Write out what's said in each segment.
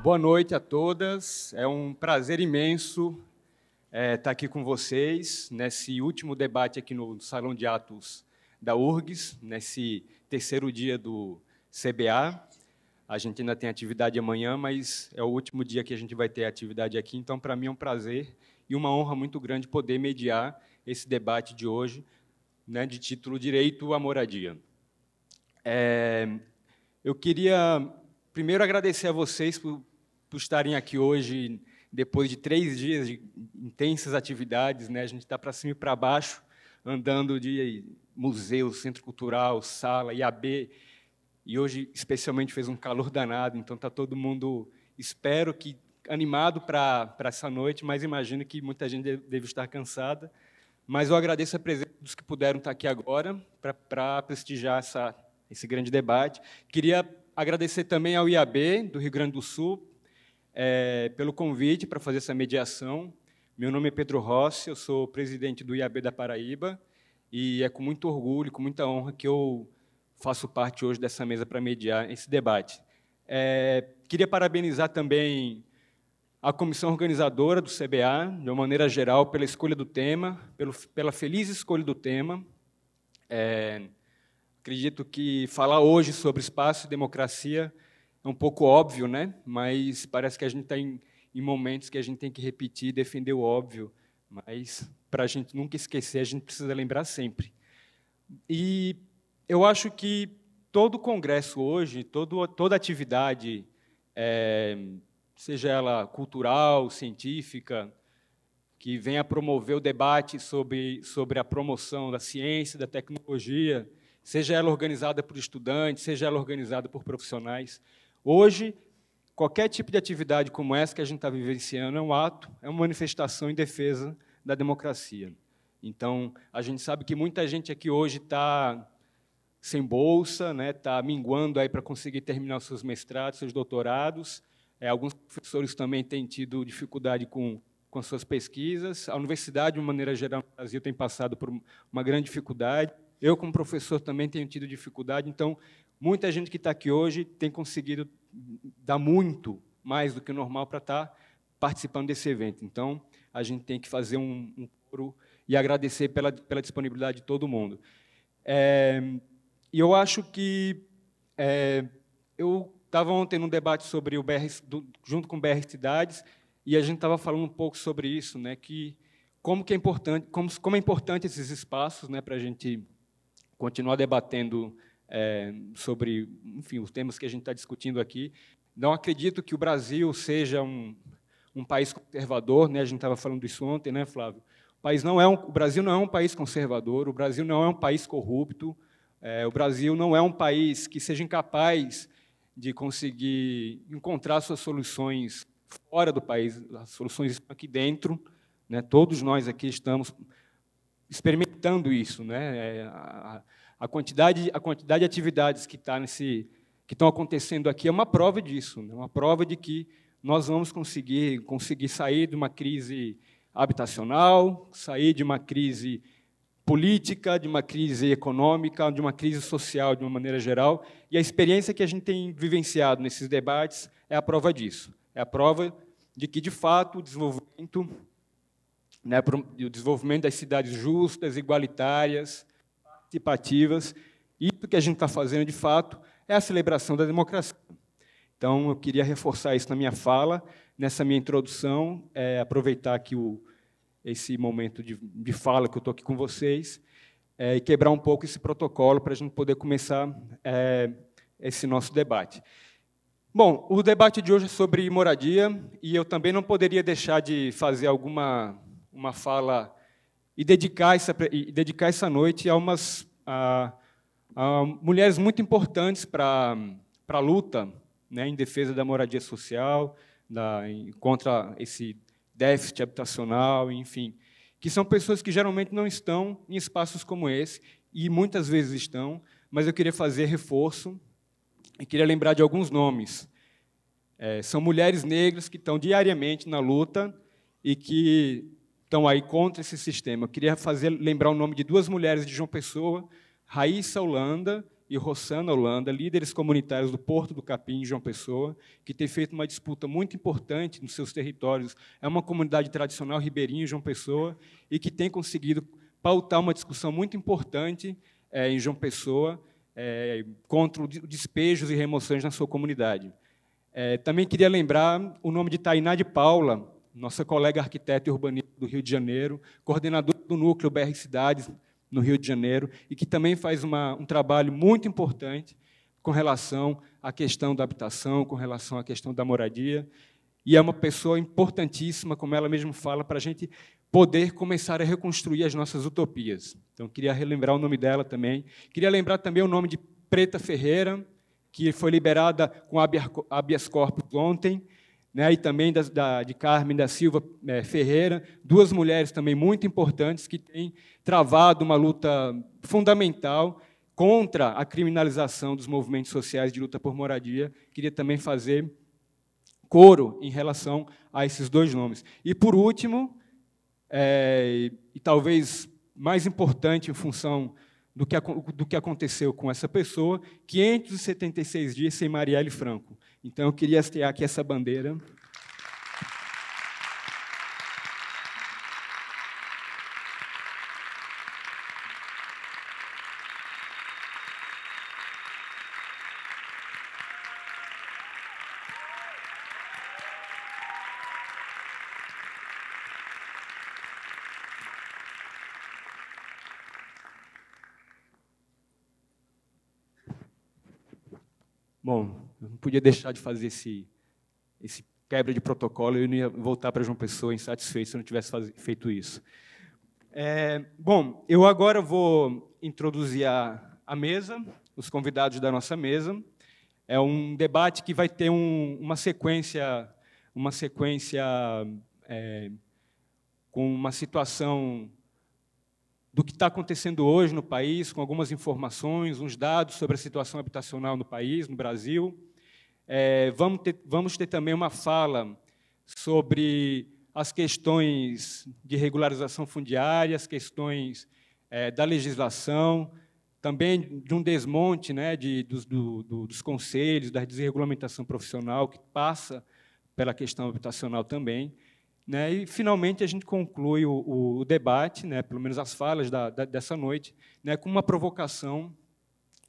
Boa noite a todas. É um prazer imenso estar aqui com vocês nesse último debate aqui no Salão de Atos da URGS, nesse terceiro dia do CBA. A gente ainda tem atividade amanhã, mas é o último dia que a gente vai ter atividade aqui, então, para mim, é um prazer e uma honra muito grande poder mediar esse debate de hoje, né, de título Direito à Moradia. Eu queria, primeiro, agradecer a vocês por estarem aqui hoje, depois de 3 dias de intensas atividades, né? A gente está para cima e para baixo, andando de museu, centro cultural, sala, IAB, e hoje, especialmente, fez um calor danado, então está todo mundo, espero que, animado para essa noite, mas imagino que muita gente deve estar cansada. Mas eu agradeço a presença dos que puderam estar aqui agora, para prestigiar esse grande debate. Queria agradecer também ao IAB, do Rio Grande do Sul, pelo convite para fazer essa mediação. Meu nome é Pedro Rossi, eu sou presidente do IAB da Paraíba, e é com muito orgulho, com muita honra, que eu faço parte hoje dessa mesa para mediar esse debate. Queria parabenizar também a comissão organizadora do CBA, de uma maneira geral, pela escolha do tema, pela feliz escolha do tema. Acredito que falar hoje sobre espaço e democracia é um pouco óbvio, né? Mas parece que a gente está em momentos que a gente tem que repetir e defender o óbvio, mas, para a gente nunca esquecer, a gente precisa lembrar sempre. E eu acho que todo congresso hoje, toda atividade, seja ela cultural, científica, que venha promover o debate sobre a promoção da ciência, da tecnologia, seja ela organizada por estudantes, seja ela organizada por profissionais. Hoje, qualquer tipo de atividade como essa que a gente está vivenciando é um ato, é uma manifestação em defesa da democracia. Então, a gente sabe que muita gente aqui hoje está sem bolsa, né, está minguando aí para conseguir terminar os seus mestrados, seus doutorados. Alguns professores também têm tido dificuldade com suas pesquisas. A universidade, de uma maneira geral, no Brasil, tem passado por uma grande dificuldade. Eu, como professor, também tenho tido dificuldade. Então, muita gente que está aqui hoje tem conseguido dar muito mais do que o normal para estar participando desse evento. Então, a gente tem que fazer um coro e agradecer pela disponibilidade de todo mundo. E eu acho que eu estava ontem num debate sobre o BR, junto com o BR Cidades, e a gente estava falando um pouco sobre isso, né, que como é importante esses espaços, né, para a gente continuar debatendo sobre, enfim, os temas que a gente está discutindo aqui. Não acredito que o Brasil seja um país conservador, né, a gente estava falando disso ontem, né, Flávio? O Brasil não é um país conservador, o Brasil não é um país corrupto, o Brasil não é um país que seja incapaz de conseguir encontrar suas soluções fora do país, as soluções estão aqui dentro, né? Todos nós aqui estamos experimentando isso, né? A quantidade de atividades que estão acontecendo aqui é uma prova disso, né? Uma prova de que nós vamos conseguir sair de uma crise habitacional, sair de uma crise política, de uma crise econômica, de uma crise social, de uma maneira geral, e a experiência que a gente tem vivenciado nesses debates é a prova disso. É a prova de que, de fato, o desenvolvimento, né, o desenvolvimento das cidades justas, igualitárias, participativas, isso que a gente está fazendo, de fato, é a celebração da democracia. Então, eu queria reforçar isso na minha fala, nessa minha introdução, aproveitar aqui esse momento de fala que eu estou aqui com vocês, e quebrar um pouco esse protocolo para a gente poder começar esse nosso debate. Bom, o debate de hoje é sobre moradia, e eu também não poderia deixar de fazer uma fala e dedicar essa noite a mulheres muito importantes para a luta, né, em defesa da moradia social, contra esse déficit habitacional, enfim, que são pessoas que geralmente não estão em espaços como esse, e muitas vezes estão, mas eu queria fazer reforço e queria lembrar de alguns nomes. São mulheres negras que estão diariamente na luta e que estão aí contra esse sistema. Eu queria lembrar o nome de 2 mulheres de João Pessoa, Raíssa Holanda e Rossana Holanda, líderes comunitários do Porto do Capim, em João Pessoa, que tem feito uma disputa muito importante nos seus territórios. É uma comunidade tradicional ribeirinha, em João Pessoa, e que tem conseguido pautar uma discussão muito importante em João Pessoa contra despejos e remoções na sua comunidade. Também queria lembrar o nome de Tainá de Paula, nossa colega arquiteta e urbanista do Rio de Janeiro, coordenadora do Núcleo BR Cidades, no Rio de Janeiro, e que também faz um trabalho muito importante com relação à questão da habitação, com relação à questão da moradia, e é uma pessoa importantíssima, como ela mesma fala, para a gente poder começar a reconstruir as nossas utopias. Então, queria relembrar o nome dela também. Queria lembrar também o nome de Preta Ferreira, que foi liberada com habeas corpus ontem, né, e também de Carmen da Silva Ferreira, duas mulheres também muito importantes que têm travado uma luta fundamental contra a criminalização dos movimentos sociais de luta por moradia. Queria também fazer coro em relação a esses dois nomes. E, por último, e talvez mais importante em função do que aconteceu com essa pessoa, 576 dias sem Marielle Franco. Então, eu queria hastear aqui essa bandeira. Bom, eu não podia deixar de fazer esse quebra de protocolo, eu não ia voltar para João Pessoa insatisfeito se eu não tivesse feito isso. Bom, eu agora vou introduzir a mesa, os convidados da nossa mesa. É um debate que vai ter uma sequência com uma situação do que está acontecendo hoje no país, com algumas informações, uns dados sobre a situação habitacional no país, no Brasil. Vamos ter também uma fala sobre as questões de regularização fundiária, as questões da legislação, também de um desmonte, né, dos conselhos, da desregulamentação profissional, que passa pela questão habitacional também. Né, e, finalmente, a gente conclui o debate, né, pelo menos as falas dessa noite, né, com uma provocação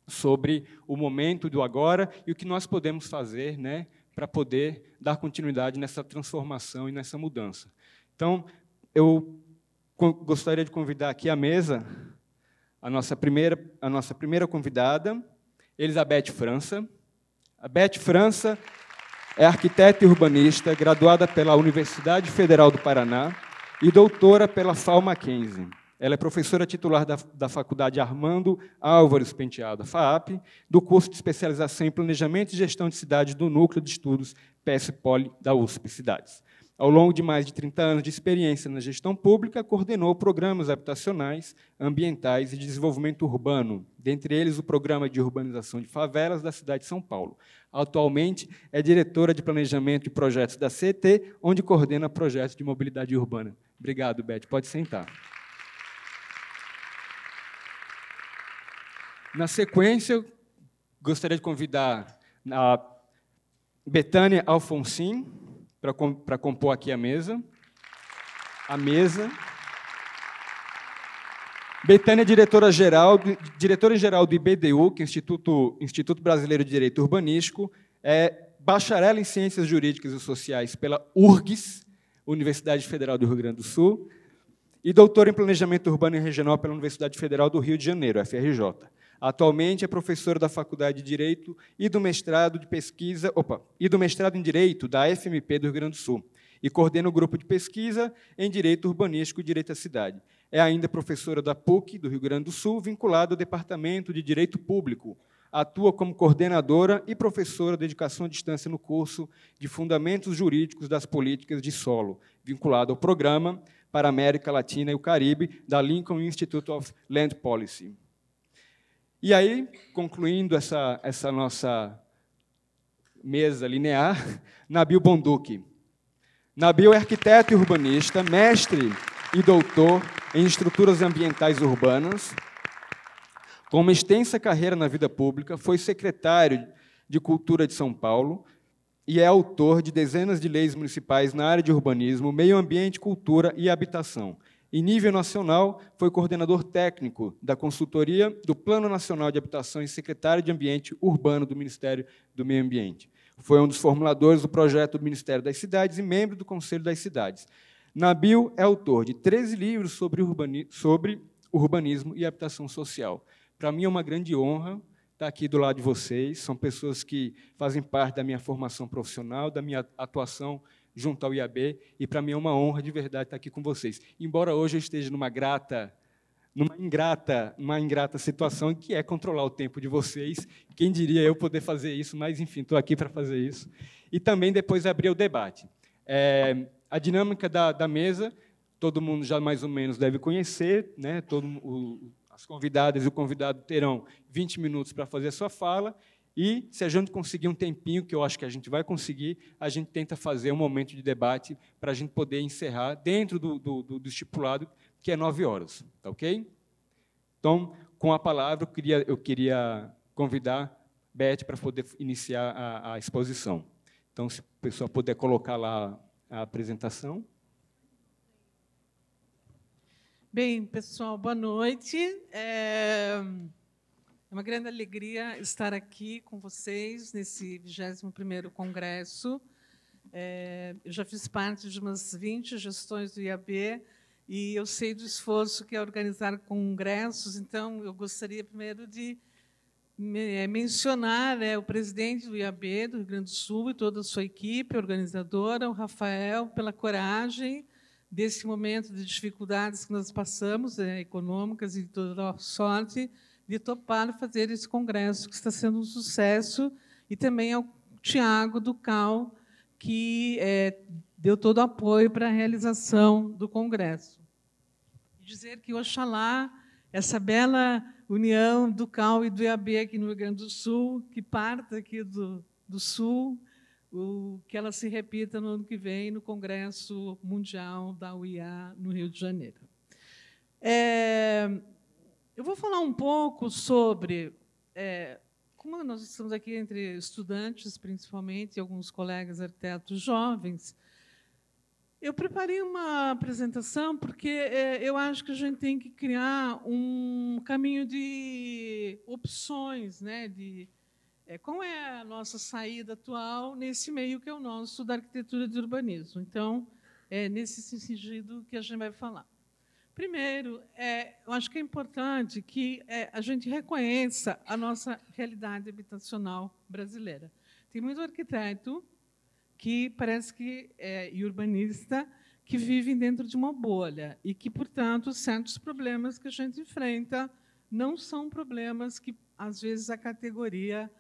sobre o momento do agora e o que nós podemos fazer, né, para poder dar continuidade nessa transformação e nessa mudança. Então, eu gostaria de convidar aqui à mesa a nossa primeira convidada, Elizabeth França. A Beth França é arquiteta e urbanista, graduada pela Universidade Federal do Paraná e doutora pela FAO Mackenzie. Ela é professora titular da Faculdade Armando Álvares Penteado, FAAP, do curso de especialização em Planejamento e Gestão de Cidades do Núcleo de Estudos PS-Poli da USP Cidades. Ao longo de mais de 30 anos de experiência na gestão pública, coordenou programas habitacionais, ambientais e de desenvolvimento urbano, dentre eles o Programa de Urbanização de Favelas da cidade de São Paulo. Atualmente, é diretora de Planejamento e Projetos da CET, onde coordena projetos de mobilidade urbana. Obrigado, Beth. Pode sentar. Na sequência, gostaria de convidar a Betânia Alfonsin para compor aqui a mesa. Betânia é diretora-geral do IBDU, que é o Instituto Brasileiro de Direito Urbanístico, é bacharel em Ciências Jurídicas e Sociais pela URGS, Universidade Federal do Rio Grande do Sul, e doutora em Planejamento Urbano e Regional pela Universidade Federal do Rio de Janeiro, FRJ. Atualmente é professora da Faculdade de Direito e do mestrado em Direito da FMP do Rio Grande do Sul, e coordena o grupo de pesquisa em Direito Urbanístico e Direito à Cidade. É ainda professora da PUC do Rio Grande do Sul, vinculada ao Departamento de Direito Público. Atua como coordenadora e professora de Educação à Distância no curso de Fundamentos Jurídicos das Políticas de Solo, vinculado ao Programa para a América Latina e o Caribe da Lincoln Institute of Land Policy. E aí, concluindo essa nossa mesa linear, Nabil Bonduki. Nabil é arquiteto e urbanista, mestre e doutor em estruturas ambientais urbanas, Com uma extensa carreira na vida pública, foi secretário de Cultura de São Paulo e é autor de dezenas de leis municipais na área de urbanismo, meio ambiente, cultura e habitação. Em nível nacional, foi coordenador técnico da consultoria do Plano Nacional de Habitação e secretário de Ambiente Urbano do Ministério do Meio Ambiente. Foi um dos formuladores do projeto do Ministério das Cidades e membro do Conselho das Cidades. Nabil é autor de 13 livros sobre urbanismo e habitação social. Para mim é uma grande honra estar aqui do lado de vocês. São pessoas que fazem parte da minha formação profissional, da minha atuação junto ao IAB, e para mim é uma honra de verdade estar aqui com vocês. Embora hoje eu esteja numa ingrata situação, que é controlar o tempo de vocês. Quem diria eu poder fazer isso, mas, enfim, estou aqui para fazer isso. E também depois abrir o debate. A dinâmica da mesa, todo mundo já mais ou menos deve conhecer, né? As convidadas e o convidado terão 20 minutos para fazer a sua fala, e, se a gente conseguir um tempinho, que eu acho que a gente vai conseguir, a gente tenta fazer um momento de debate para a gente poder encerrar dentro do estipulado, que é 9 horas. Tá ok? Então, com a palavra, eu queria convidar Beth para poder iniciar a exposição. Então, se o pessoal puder colocar lá a apresentação. Bem, pessoal, boa noite. É uma grande alegria estar aqui com vocês nesse 21º Congresso. Eu já fiz parte de umas 20 gestões do IAB e eu sei do esforço que é organizar congressos, então eu gostaria primeiro de mencionar o presidente do IAB do Rio Grande do Sul e toda a sua equipe organizadora, o Rafael, pela coragem desse momento de dificuldades que nós passamos, econômicas e de toda a sorte, de topar fazer esse congresso, que está sendo um sucesso, e também ao Tiago do CAL, que deu todo o apoio para a realização do congresso. Dizer que, oxalá, essa bela união do CAL e do IAB aqui no Rio Grande do Sul, que parta aqui do Sul, que ela se repita no ano que vem no Congresso Mundial da UIA, no Rio de Janeiro. Eu vou falar um pouco sobre, como nós estamos aqui entre estudantes, principalmente, e alguns colegas arquitetos jovens, eu preparei uma apresentação porque eu acho que a gente tem que criar um caminho de opções, né, qual é a nossa saída atual nesse meio que é o nosso da arquitetura de urbanismo. Então, é nesse sentido que a gente vai falar. Primeiro, eu acho que é importante que a gente reconheça a nossa realidade habitacional brasileira. Tem muito arquiteto que parece que e urbanista que vivem dentro de uma bolha e que, portanto, certos problemas que a gente enfrenta não são problemas que, às vezes, a categoria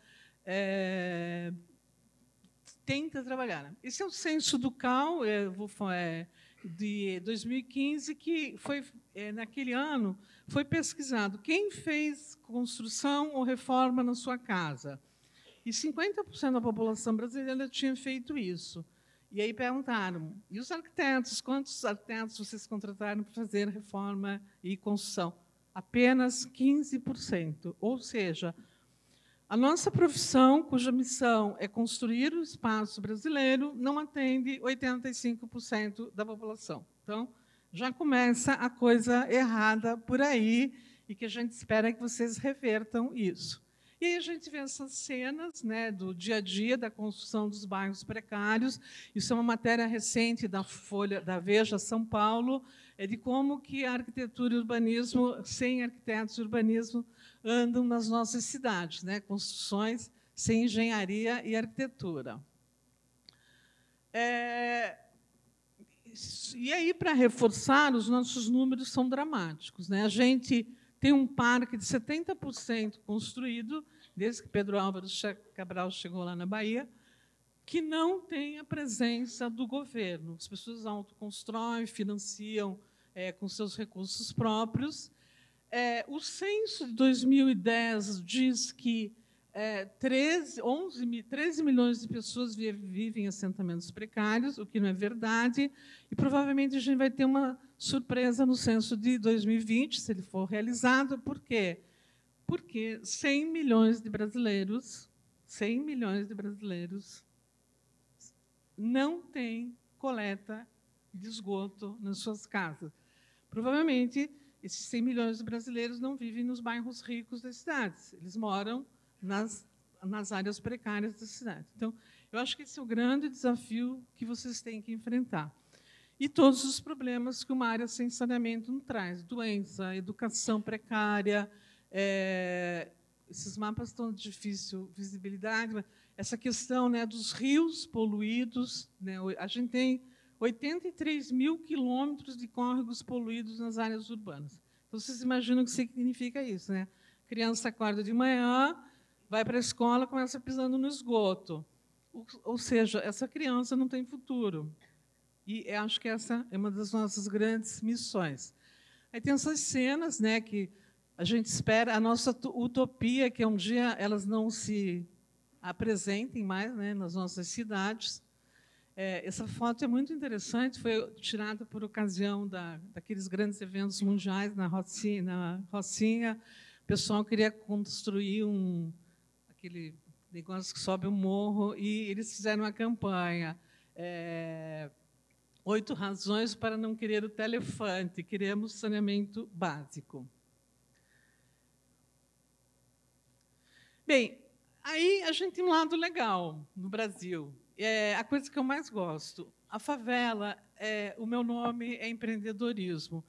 tenta trabalhar. Esse é o censo do CAL, de 2015, que foi, naquele ano, foi pesquisado quem fez construção ou reforma na sua casa. E 50% da população brasileira tinha feito isso. E aí perguntaram, e os arquitetos, quantos arquitetos vocês contrataram para fazer reforma e construção? Apenas 15%. Ou seja, a nossa profissão, cuja missão é construir o espaço brasileiro, não atende 85% da população. Então, já começa a coisa errada por aí, e que a gente espera que vocês revertam isso. E aí a gente vê essas cenas, né, do dia a dia da construção dos bairros precários. Isso é uma matéria recente da Folha, da Veja São Paulo, de como que a arquitetura e o urbanismo, sem arquitetos e urbanismo, andam nas nossas cidades, né? Construções sem engenharia e arquitetura. E aí, para reforçar, os nossos números são dramáticos, né? A gente tem um parque de 70% construído, desde que Pedro Álvares Cabral chegou lá na Bahia, que não tem a presença do governo. As pessoas autoconstroem, financiam com seus recursos próprios. O censo de 2010 diz que 13 milhões de pessoas vivem em assentamentos precários, o que não é verdade, e provavelmente a gente vai ter uma surpresa no censo de 2020, se ele for realizado, porque porque 100 milhões de brasileiros não têm coleta de esgoto nas suas casas. Provavelmente, esses 100 milhões de brasileiros não vivem nos bairros ricos das cidades. Eles moram nas áreas precárias da cidade. Então, eu acho que esse é o grande desafio que vocês têm que enfrentar. E todos os problemas que uma área sem saneamento não traz. Doença, educação precária, esses mapas estão de difícil visibilidade, essa questão, né, dos rios poluídos, né, a gente tem 83 mil quilômetros de córregos poluídos nas áreas urbanas. Então, vocês imaginam o que significa isso, né? A criança acorda de manhã, vai para a escola, começa pisando no esgoto. Ou seja, essa criança não tem futuro. E eu acho que essa é uma das nossas grandes missões. Aí tem essas cenas, né, que a gente espera, a nossa utopia, que um dia elas não se apresentem mais, né, nas nossas cidades. Essa foto é muito interessante, foi tirada por ocasião daqueles grandes eventos mundiais na Rocinha. O pessoal queria construir aquele negócio que sobe um morro, e eles fizeram uma campanha. 8 razões para não querer o telefante, queremos saneamento básico. Bem, aí a gente tem um lado legal no Brasil. A coisa que eu mais gosto. A favela, o meu nome é empreendedorismo.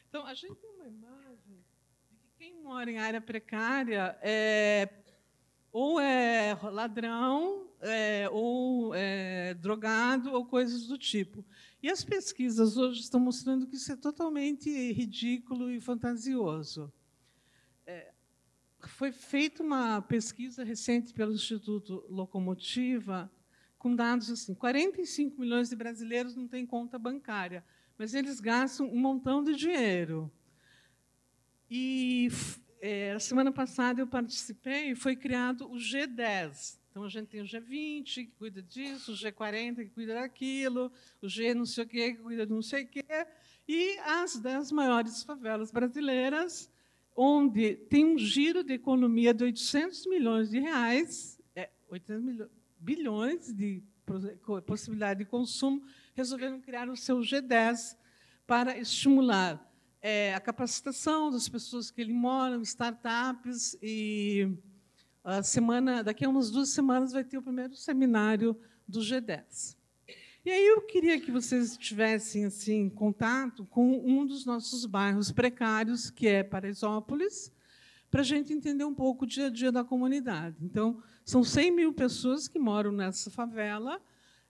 Então, a gente tem uma imagem de que quem mora em área precária ou é ladrão, ou drogado, ou coisas do tipo. E as pesquisas hoje estão mostrando que isso é totalmente ridículo e fantasioso. Foi feita uma pesquisa recente pelo Instituto Locomotiva, com dados assim: 45 milhões de brasileiros não têm conta bancária, mas eles gastam um montão de dinheiro. E a semana passada eu participei e foi criado o G10. Então, a gente tem o G20, que cuida disso, o G40, que cuida daquilo, o G não sei o quê, que cuida de não sei o quê, e as 10 maiores favelas brasileiras, onde tem um giro de economia de 800 milhões de reais, 800 bilhões de possibilidade de consumo, resolveram criar o seu G10 para estimular a capacitação das pessoas que ali moram, startups, e daqui a umas 2 semanas vai ter o primeiro seminário do G10. E aí eu queria que vocês tivessem assim, contato com um dos nossos bairros precários, que é Paraisópolis, para a gente entender um pouco o dia a dia da comunidade. Então, são 100 mil pessoas que moram nessa favela.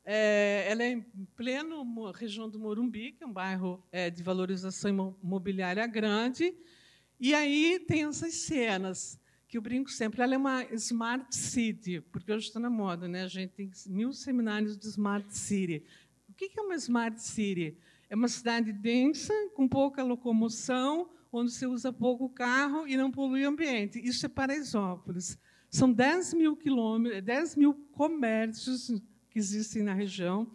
Ela é em pleno região do Morumbi, que é um bairro de valorização imobiliária grande. E aí tem essas cenas que eu brinco sempre. Ela é uma smart city, porque hoje está na moda, né? A gente tem 1000 seminários de smart city. O que é uma smart city? É uma cidade densa, com pouca locomoção, onde se usa pouco carro e não polui o ambiente. Isso é Paraisópolis. São 10 mil quilômetros, 10 mil comércios que existem na região.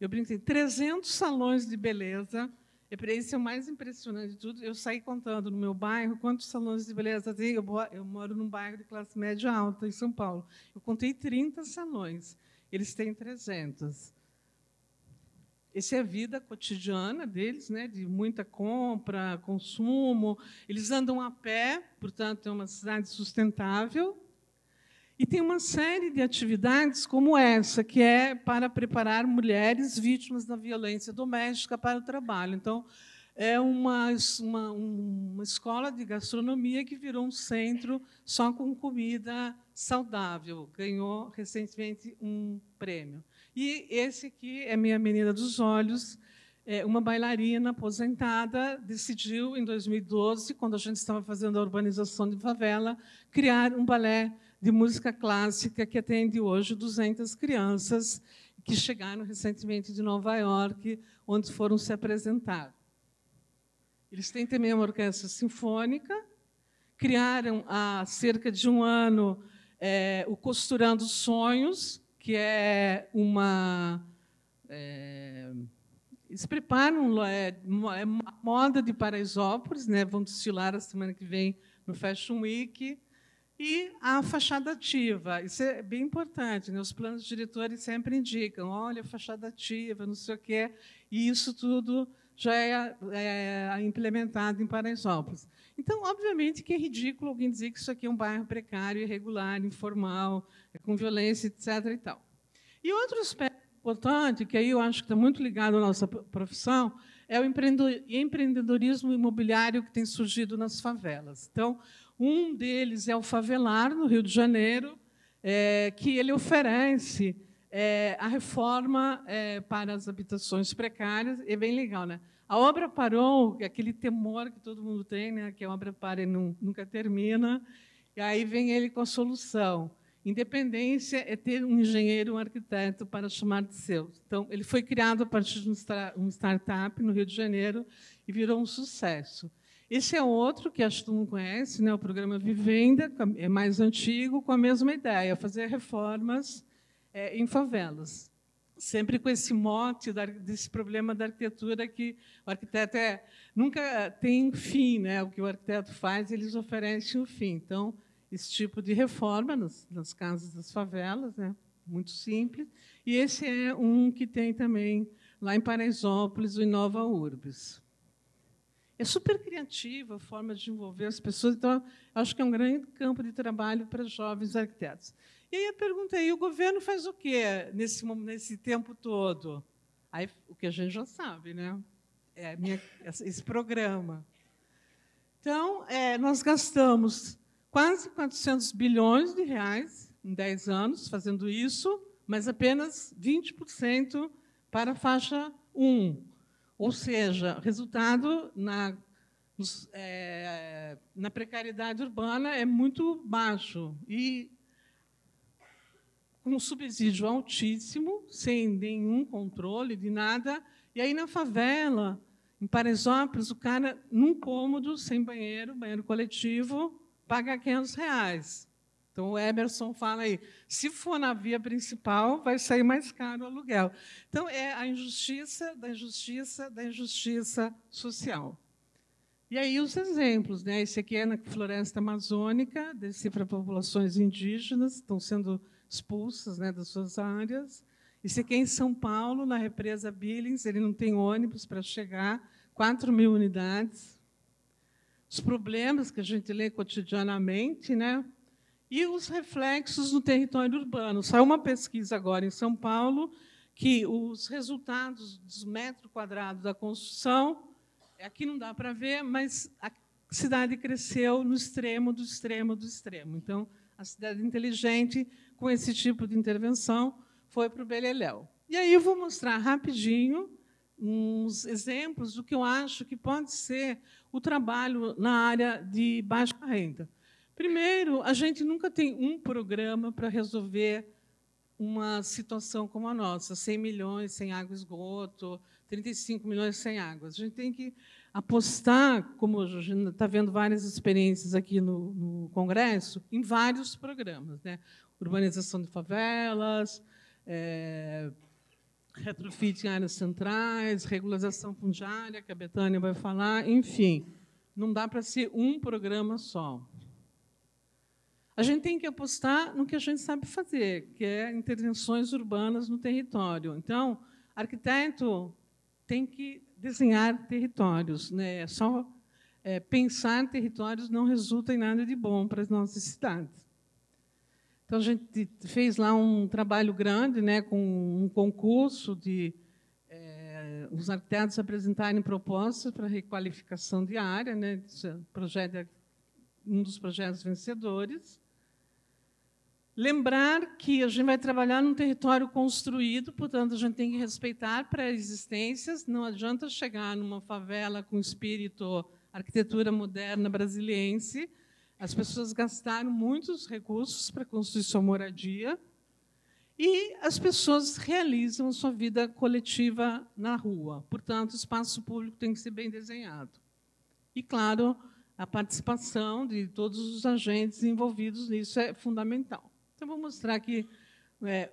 Eu brinquei, 300 salões de beleza. Esse é o mais impressionante de tudo. Eu saí contando no meu bairro quantos salões de beleza tem. Eu moro num bairro de classe média alta, em São Paulo. Eu contei 30 salões. Eles têm 300. Essa é a vida cotidiana deles, né, de muita compra, consumo. Eles andam a pé, portanto, é uma cidade sustentável. E tem uma série de atividades como essa, que é para preparar mulheres vítimas da violência doméstica para o trabalho. Então, é uma escola de gastronomia que virou um centro só com comida saudável. Ganhou recentemente um prêmio. E esse aqui é minha menina dos olhos, uma bailarina aposentada, decidiu, em 2012, quando a gente estava fazendo a urbanização de favela, criar um balé de música clássica que atende hoje 200 crianças que chegaram recentemente de Nova York, onde foram se apresentar. Eles têm também uma orquestra sinfônica, criaram há cerca de um ano o Costurando Sonhos, que é uma... eles preparam moda de Paraisópolis, né? Vão desfilar a semana que vem no Fashion Week. E a fachada ativa, isso é bem importante, né? Os planos diretores sempre indicam, olha, fachada ativa, não sei o quê, e isso tudo já é implementado em Paraisópolis. Então, obviamente, que é ridículo alguém dizer que isso aqui é um bairro precário, irregular, informal, com violência, etc. E tal. E outro aspecto importante, que aí eu acho que está muito ligado à nossa profissão, é o empreendedorismo imobiliário que tem surgido nas favelas. Então, um deles é o Favelar, no Rio de Janeiro, que ele oferece a reforma para as habitações precárias. É bem legal, né? A obra parou, aquele temor que todo mundo tem, né? Que a obra para e nunca termina, e aí vem ele com a solução. Independência é ter um engenheiro, um arquiteto para chamar de seu. Então, ele foi criado a partir de uma startup no Rio de Janeiro e virou um sucesso. Esse é outro que acho que todo mundo conhece, né? O programa Vivenda, é mais antigo, com a mesma ideia, fazer reformas em favelas. Sempre com esse mote desse problema da arquitetura, que o arquiteto nunca tem fim, né? O que o arquiteto faz, eles oferecem o fim. Então, esse tipo de reforma nas casas das favelas, né? Muito simples. E esse é um que tem também lá em Paraisópolis, o Inova Urbis. É super criativa a forma de envolver as pessoas, então acho que é um grande campo de trabalho para jovens arquitetos. E aí a pergunta é: o governo faz o quê nesse tempo todo? Aí, o que a gente já sabe, né? Esse programa. Então, nós gastamos quase 400 bilhões de reais em 10 anos fazendo isso, mas apenas 20% para a faixa 1. Ou seja, resultado na precariedade urbana é muito baixo. E com um subsídio altíssimo, sem nenhum controle de nada. E aí, na favela, em Paraisópolis, o cara, num cômodo, sem banheiro coletivo, paga R$500. Então, o Emerson fala aí, se for na via principal, vai sair mais caro o aluguel. Então, é a injustiça da injustiça da injustiça social. E aí os exemplos, né? Esse aqui é na floresta amazônica, desci para populações indígenas, estão sendo expulsas, né, das suas áreas. Esse aqui é em São Paulo, na represa Billings, ele não tem ônibus para chegar, 4.000 unidades. Os problemas que a gente lê cotidianamente, né? E os reflexos no território urbano. Saiu uma pesquisa agora em São Paulo que os resultados dos metros quadrados da construção, aqui não dá para ver, mas a cidade cresceu no extremo do extremo do extremo. Então, a cidade inteligente, com esse tipo de intervenção, foi para o beleléu. E aí eu vou mostrar rapidinho uns exemplos do que eu acho que pode ser o trabalho na área de baixa renda. Primeiro, a gente nunca tem um programa para resolver uma situação como a nossa, 100 milhões sem água e esgoto, 35 milhões sem água. A gente tem que apostar, como a gente está vendo várias experiências aqui no Congresso, em vários programas, né? Urbanização de favelas, retrofit em áreas centrais, regularização fundiária, que a Betânia vai falar, enfim, não dá para ser um programa só. A gente tem que apostar no que a gente sabe fazer, que é intervenções urbanas no território. Então, arquiteto tem que desenhar territórios, né? Só pensar em territórios não resulta em nada de bom para as nossas cidades. Então, a gente fez lá um trabalho grande, né, com um concurso de os arquitetos apresentarem propostas para requalificação de área, né? Um dos projetos vencedores. Lembrar que a gente vai trabalhar num território construído, portanto, a gente tem que respeitar pré-existências. Não adianta chegar numa favela com espírito arquitetura moderna brasiliense. As pessoas gastaram muitos recursos para construir sua moradia e as pessoas realizam a sua vida coletiva na rua. Portanto, o espaço público tem que ser bem desenhado. E, claro, a participação de todos os agentes envolvidos nisso é fundamental. Então, vou mostrar aqui.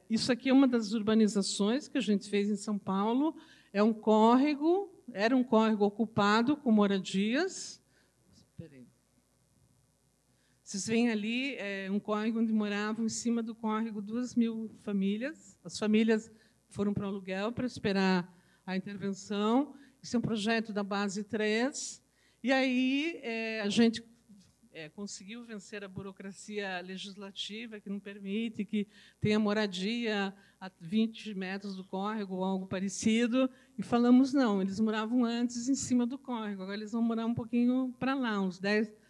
Isso aqui é uma das urbanizações que a gente fez em São Paulo. É um córrego, era um córrego ocupado com moradias. Vocês veem ali um córrego onde moravam, em cima do córrego, 2.000 famílias. As famílias foram para o aluguel para esperar a intervenção. Isso é um projeto da Base 3. E aí a gente conseguiu vencer a burocracia legislativa, que não permite que tenha moradia a 20 metros do córrego ou algo parecido, e falamos, não, eles moravam antes em cima do córrego, agora eles vão morar um pouquinho para lá, uns 10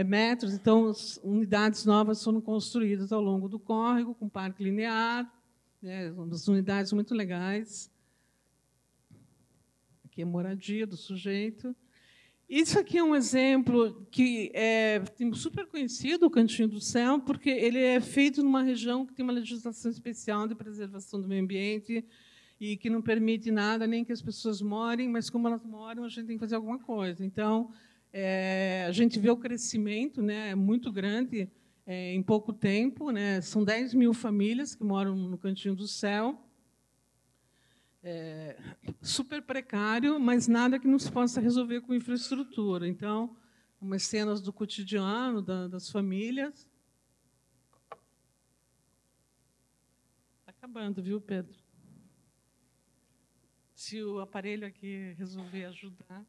metros, então as unidades novas foram construídas ao longo do córrego, com parque linear, né, umas unidades muito legais. Aqui é a moradia do sujeito. Isso aqui é um exemplo que é super conhecido, o Cantinho do Céu, porque ele é feito numa região que tem uma legislação especial de preservação do meio ambiente e que não permite nada, nem que as pessoas morem, mas como elas moram, a gente tem que fazer alguma coisa. Então, a gente vê o crescimento, né, muito grande em pouco tempo, né, são 10.000 famílias que moram no Cantinho do Céu. Super precário, mas nada que não se possa resolver com infraestrutura. Então, umas cenas do cotidiano das famílias. Está acabando, viu, Pedro? Se o aparelho aqui resolver ajudar.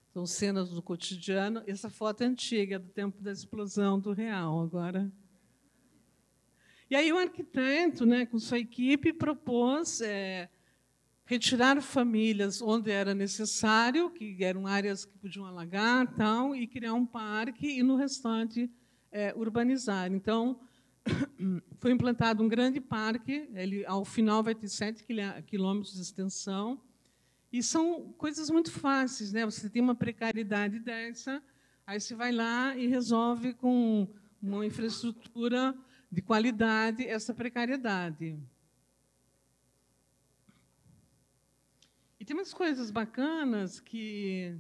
São cenas do cotidiano. Essa foto é antiga, do tempo da explosão do Real, agora. E aí o arquiteto, né, com sua equipe, propôs retirar famílias onde era necessário, que eram áreas que podiam alagar, tal, e criar um parque, e no restante urbanizar. Então, foi implantado um grande parque, ele, ao final, vai ter 7 quilômetros de extensão, e são coisas muito fáceis, né? Você tem uma precariedade dessa, aí você vai lá e resolve com uma infraestrutura de qualidade essa precariedade. E tem umas coisas bacanas que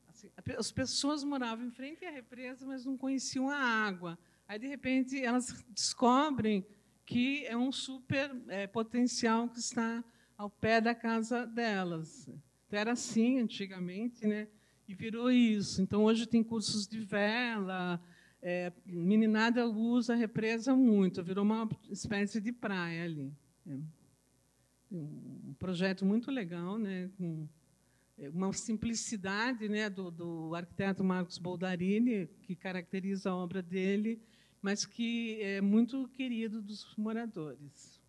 assim, as pessoas moravam em frente à represa, mas não conheciam a água. Aí, de repente, elas descobrem que é um super potencial que está ao pé da casa delas. Então, era assim antigamente, né? E virou isso. Então, hoje tem cursos de vela. Meninada usa a represa muito, virou uma espécie de praia ali. Um projeto muito legal, né, com uma simplicidade, né, do arquiteto Marcos Boldarini, que caracteriza a obra dele, mas que é muito querido dos moradores.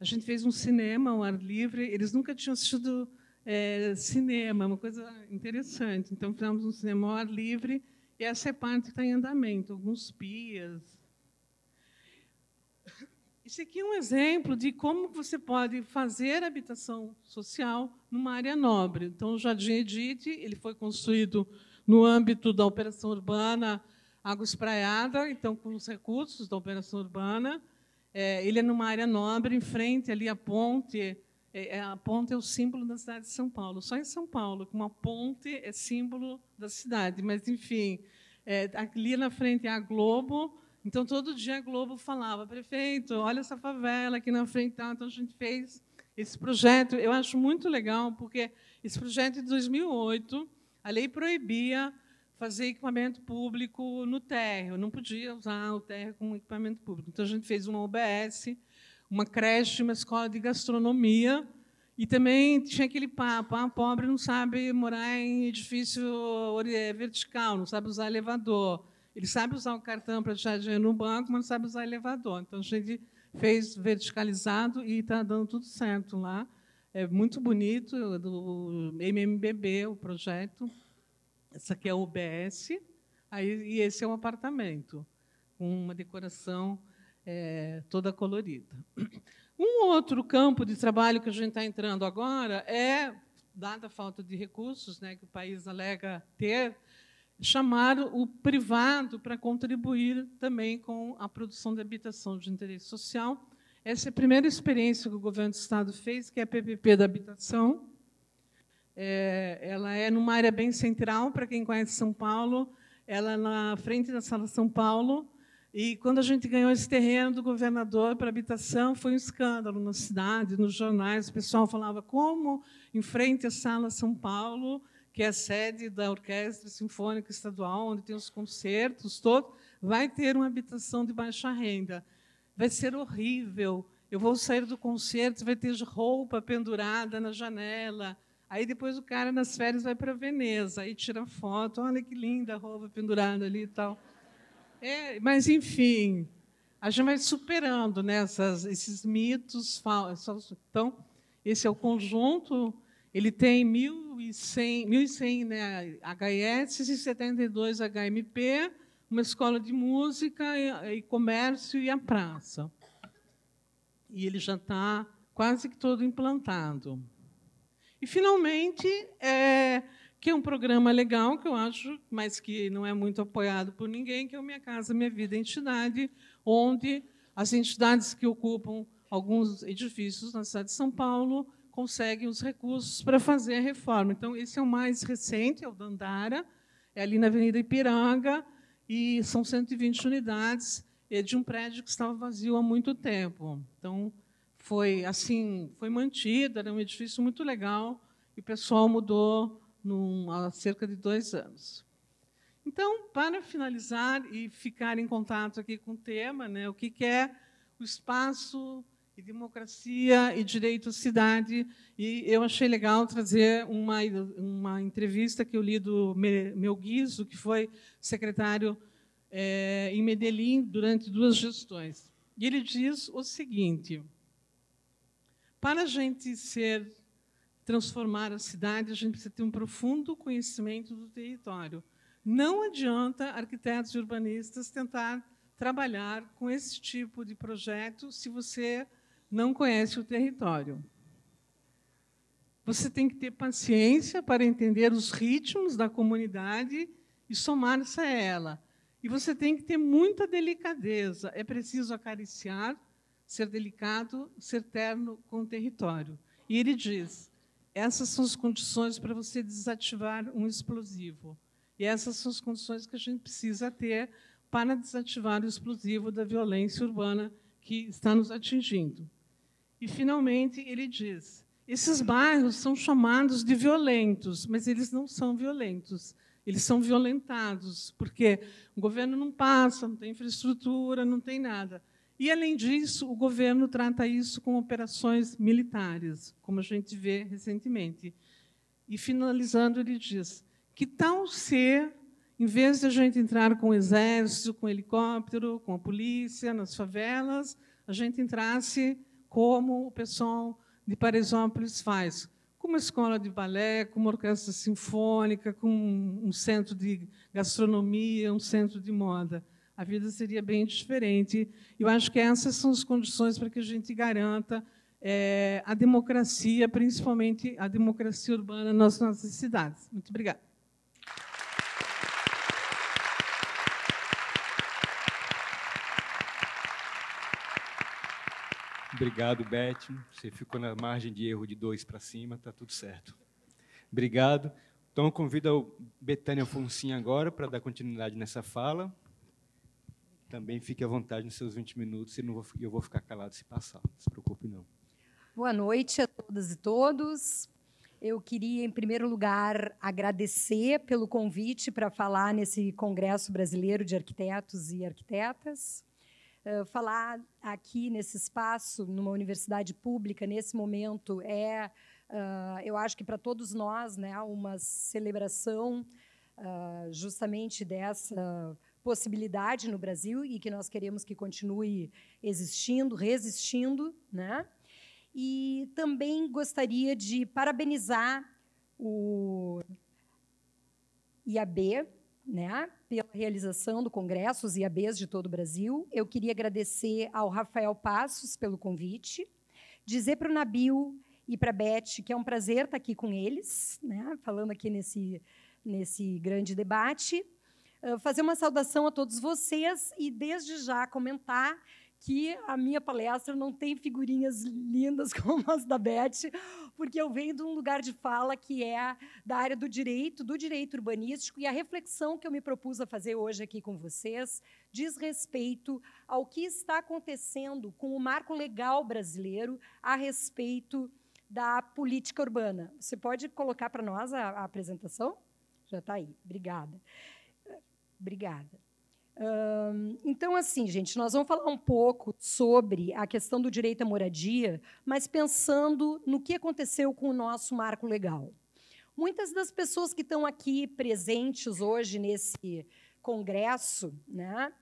A gente fez um cinema ao ar livre, eles nunca tinham assistido cinema, uma coisa interessante. Então, fizemos um cinema ao ar livre, e essa é a parte que está em andamento, alguns pias. Isso aqui é um exemplo de como você pode fazer habitação social numa área nobre. Então, o Jardim Edith ele foi construído no âmbito da Operação Urbana Água Espraiada, então, com os recursos da Operação Urbana. Ele é numa área nobre, em frente ali à ponte. A ponte é o símbolo da cidade de São Paulo. Só em São Paulo, que uma ponte é símbolo da cidade. Mas, enfim, ali na frente é a Globo. Então, todo dia a Globo falava, prefeito, olha essa favela aqui na frente. Então, a gente fez esse projeto. Eu acho muito legal, porque esse projeto é de 2008, a lei proibia fazer equipamento público no térreo. Não podia usar o térreo como equipamento público. Então, a gente fez uma UBS, uma creche, uma escola de gastronomia, e também tinha aquele papo, pobre não sabe morar em edifício vertical, não sabe usar elevador. Ele sabe usar o cartão para deixar dinheiro no banco, mas não sabe usar elevador. Então, a gente fez verticalizado e está dando tudo certo lá. É muito bonito, do MMBB, o projeto. Essa aqui é a UBS, e esse é um apartamento, com uma decoração toda colorida. Um outro campo de trabalho que a gente está entrando agora é, dada a falta de recursos, né, que o país alega ter, chamar o privado para contribuir também com a produção de habitação de interesse social. Essa é a primeira experiência que o governo do Estado fez, que é a PPP da habitação. Ela é numa área bem central, para quem conhece São Paulo, ela é na frente da Sala São Paulo. E, quando a gente ganhou esse terreno do governador para habitação, foi um escândalo na cidade, nos jornais. O pessoal falava como, em frente à Sala São Paulo, que é a sede da Orquestra Sinfônica Estadual, onde tem os concertos todos, vai ter uma habitação de baixa renda. Vai ser horrível. Eu vou sair do concerto, vai ter roupa pendurada na janela. Aí depois o cara nas férias vai para Veneza, aí tira foto, olha que linda a roupa pendurada ali e tal. Mas enfim, a gente vai superando, né, esses mitos falsos. Então, esse é o conjunto. Ele tem 1.100 né, HS e 72 HMP, uma escola de música e comércio e a praça. E ele já está quase que todo implantado. E, finalmente, que é um programa legal, que eu acho, mas que não é muito apoiado por ninguém, que é o Minha Casa Minha Vida Entidade, onde as entidades que ocupam alguns edifícios na cidade de São Paulo conseguem os recursos para fazer a reforma. Então, esse é o mais recente, é o Dandara, é ali na Avenida Ipiranga, e são 120 unidades de um prédio que estava vazio há muito tempo. Então, foi mantido, era um edifício muito legal, e o pessoal mudou há cerca de 2 anos. Então, para finalizar e ficar em contato aqui com o tema, né, o que é o espaço e democracia e direito à cidade, e eu achei legal trazer uma entrevista que eu li do Melguizo, que foi secretário em Medellín durante 2 gestões. E ele diz o seguinte: para a gente transformar a cidade, a gente precisa ter um profundo conhecimento do território. Não adianta arquitetos e urbanistas tentar trabalhar com esse tipo de projeto se você não conhece o território. Você tem que ter paciência para entender os ritmos da comunidade e somar-se a ela. E você tem que ter muita delicadeza. É preciso acariciar, ser delicado, ser terno com o território. E ele diz: essas são as condições para você desativar um explosivo. E essas são as condições que a gente precisa ter para desativar o explosivo da violência urbana que está nos atingindo. E, finalmente, ele diz: esses bairros são chamados de violentos, mas eles não são violentos. Eles são violentados, porque o governo não passa, não tem infraestrutura, não tem nada. E, além disso, o governo trata isso com operações militares, como a gente vê recentemente. E, finalizando, ele diz: que tal se, em vez de a gente entrar com o exército, com o helicóptero, com a polícia, nas favelas, a gente entrasse como o pessoal de Paraisópolis faz, com uma escola de balé, com uma orquestra sinfônica, com um centro de gastronomia, um centro de moda. A vida seria bem diferente. Eu acho que essas são as condições para que a gente garanta a democracia, principalmente a democracia urbana nas nossas cidades. Muito obrigada. Obrigado, Beth. Você ficou na margem de erro de 2 para cima, está tudo certo. Obrigado. Então, eu convido a Betânia Foncinha agora para dar continuidade nessa fala. Também fique à vontade nos seus 20 minutos, eu vou ficar calado se passar, não se preocupe, não. Boa noite a todas e todos. Eu queria, em primeiro lugar, agradecer pelo convite para falar nesse Congresso Brasileiro de Arquitetos e Arquitetas. Falar aqui nesse espaço, numa universidade pública, nesse momento, eu acho que para todos nós, né, uma celebração justamente dessa possibilidade no Brasil e que nós queremos que continue existindo, resistindo, né? E também gostaria de parabenizar o IAB, né, pela realização do Congresso, os IABs de todo o Brasil. Eu queria agradecer ao Rafael Passos pelo convite, dizer para o Nabil e para a Beth que é um prazer estar aqui com eles, né, falando aqui nesse grande debate, fazer uma saudação a todos vocês e, desde já, comentar que a minha palestra não tem figurinhas lindas como as da Beth, porque eu venho de um lugar de fala que é da área do direito urbanístico, e a reflexão que eu me propus a fazer hoje aqui com vocês diz respeito ao que está acontecendo com o marco legal brasileiro a respeito da política urbana. Você pode colocar para nós a apresentação? Já está aí. Obrigada. Obrigada. Então, assim, gente, nós vamos falar um pouco sobre a questão do direito à moradia, mas pensando no que aconteceu com o nosso marco legal. Muitas das pessoas que estão aqui presentes hoje nesse congresso, né,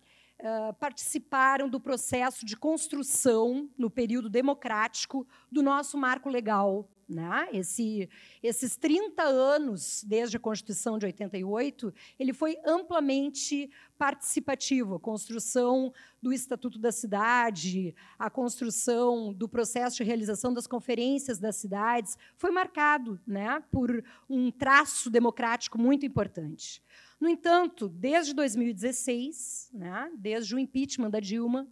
participaram do processo de construção, no período democrático, do nosso marco legal. Né? Esses 30 anos, desde a Constituição de 88, ele foi amplamente participativo. A construção do Estatuto da Cidade, a construção do processo de realização das conferências das cidades, foi marcado, né, por um traço democrático muito importante. No entanto, desde 2016, né, desde o impeachment da Dilma,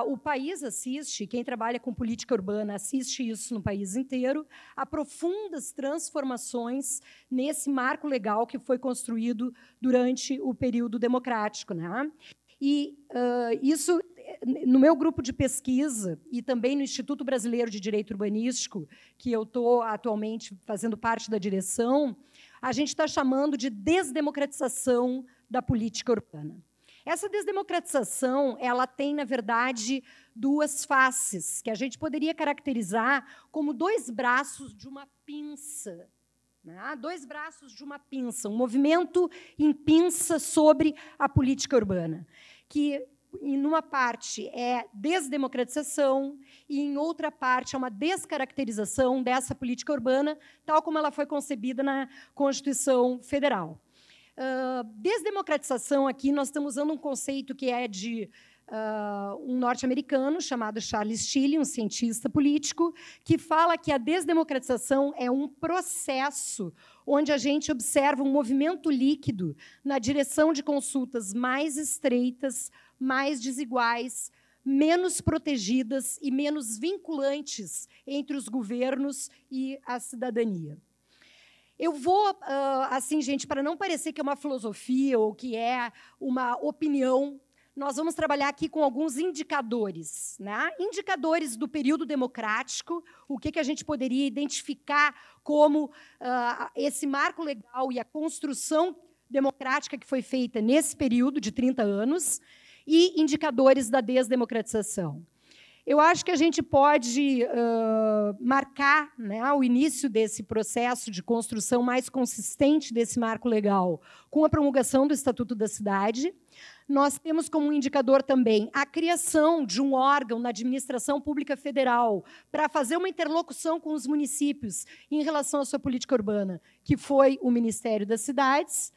o país assiste, quem trabalha com política urbana assiste isso no país inteiro, a profundas transformações nesse marco legal que foi construído durante o período democrático. Né? E isso, no meu grupo de pesquisa e também no Instituto Brasileiro de Direito Urbanístico, que eu estou atualmente fazendo parte da direção, a gente está chamando de desdemocratização da política urbana. Essa desdemocratização, ela tem, na verdade, duas faces, que a gente poderia caracterizar como dois braços de uma pinça. Né? Dois braços de uma pinça, um movimento em pinça sobre a política urbana, que, em uma parte, é desdemocratização e, em outra parte, é uma descaracterização dessa política urbana, tal como ela foi concebida na Constituição Federal. Desdemocratização, aqui, nós estamos usando um conceito que é de um norte-americano chamado Charles Tilley, um cientista político, que fala que a desdemocratização é um processo onde a gente observa um movimento líquido na direção de consultas mais estreitas, mais desiguais, menos protegidas e menos vinculantes entre os governos e a cidadania. Eu vou, assim, gente, para não parecer que é uma filosofia ou que é uma opinião, nós vamos trabalhar aqui com alguns indicadores. Né? Indicadores do período democrático, o que a gente poderia identificar como esse marco legal e a construção democrática que foi feita nesse período de 30 anos, e indicadores da desdemocratização. Eu acho que a gente pode marcar, né, o início desse processo de construção mais consistente desse marco legal com a promulgação do Estatuto da Cidade. Nós temos como indicador também a criação de um órgão na administração pública federal para fazer uma interlocução com os municípios em relação à sua política urbana, que foi o Ministério das Cidades.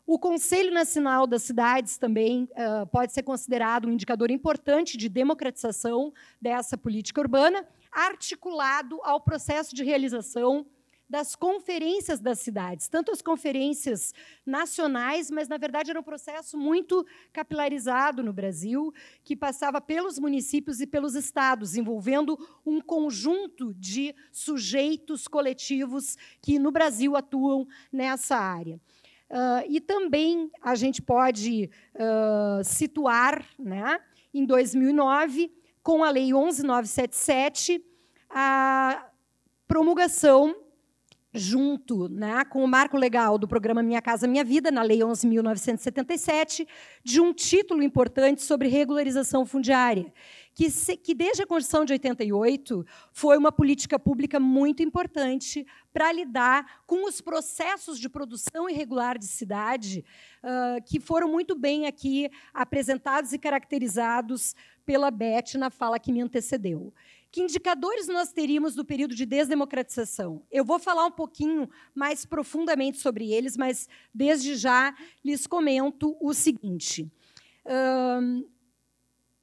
O Conselho Nacional das Cidades também pode ser considerado um indicador importante de democratização dessa política urbana, articulado ao processo de realização das conferências das cidades, tanto as conferências nacionais, mas, na verdade, era um processo muito capilarizado no Brasil, que passava pelos municípios e pelos estados, envolvendo um conjunto de sujeitos coletivos que, no Brasil, atuam nessa área. E também a gente pode situar, né, em 2009, com a Lei 11.977, a promulgação, junto, né, com o marco legal do programa Minha Casa Minha Vida, na Lei 11.977, de um título importante sobre regularização fundiária, que desde a Constituição de 88 foi uma política pública muito importante para lidar com os processos de produção irregular de cidade, que foram muito bem aqui apresentados e caracterizados pela Beth na fala que me antecedeu. Que indicadores nós teríamos do período de desdemocratização? Eu vou falar um pouquinho mais profundamente sobre eles, mas, desde já, lhes comento o seguinte.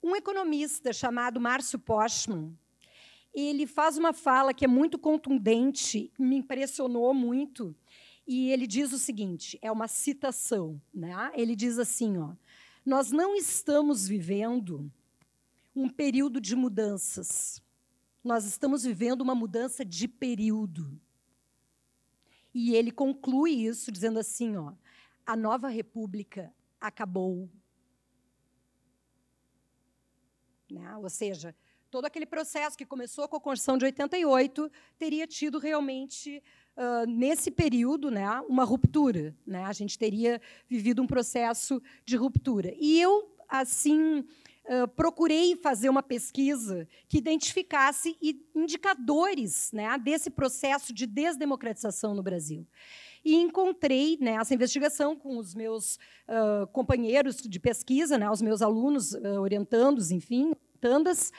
Um economista chamado Márcio Postman, ele faz uma fala que é muito contundente, me impressionou muito, e ele diz o seguinte, é uma citação, né? Ele diz assim, ó, nós não estamos vivendo um período de mudanças, nós estamos vivendo uma mudança de período. E ele conclui isso dizendo assim, ó, a nova república acabou. Né? Ou seja, todo aquele processo que começou com a Constituição de 88 teria tido realmente, nesse período, né, uma ruptura, né? A gente teria vivido um processo de ruptura. E eu, assim, procurei fazer uma pesquisa que identificasse indicadores, né, desse processo de desdemocratização no Brasil. E encontrei nessa investigação com os meus companheiros de pesquisa, né, os meus alunos orientandos, enfim, orientandas.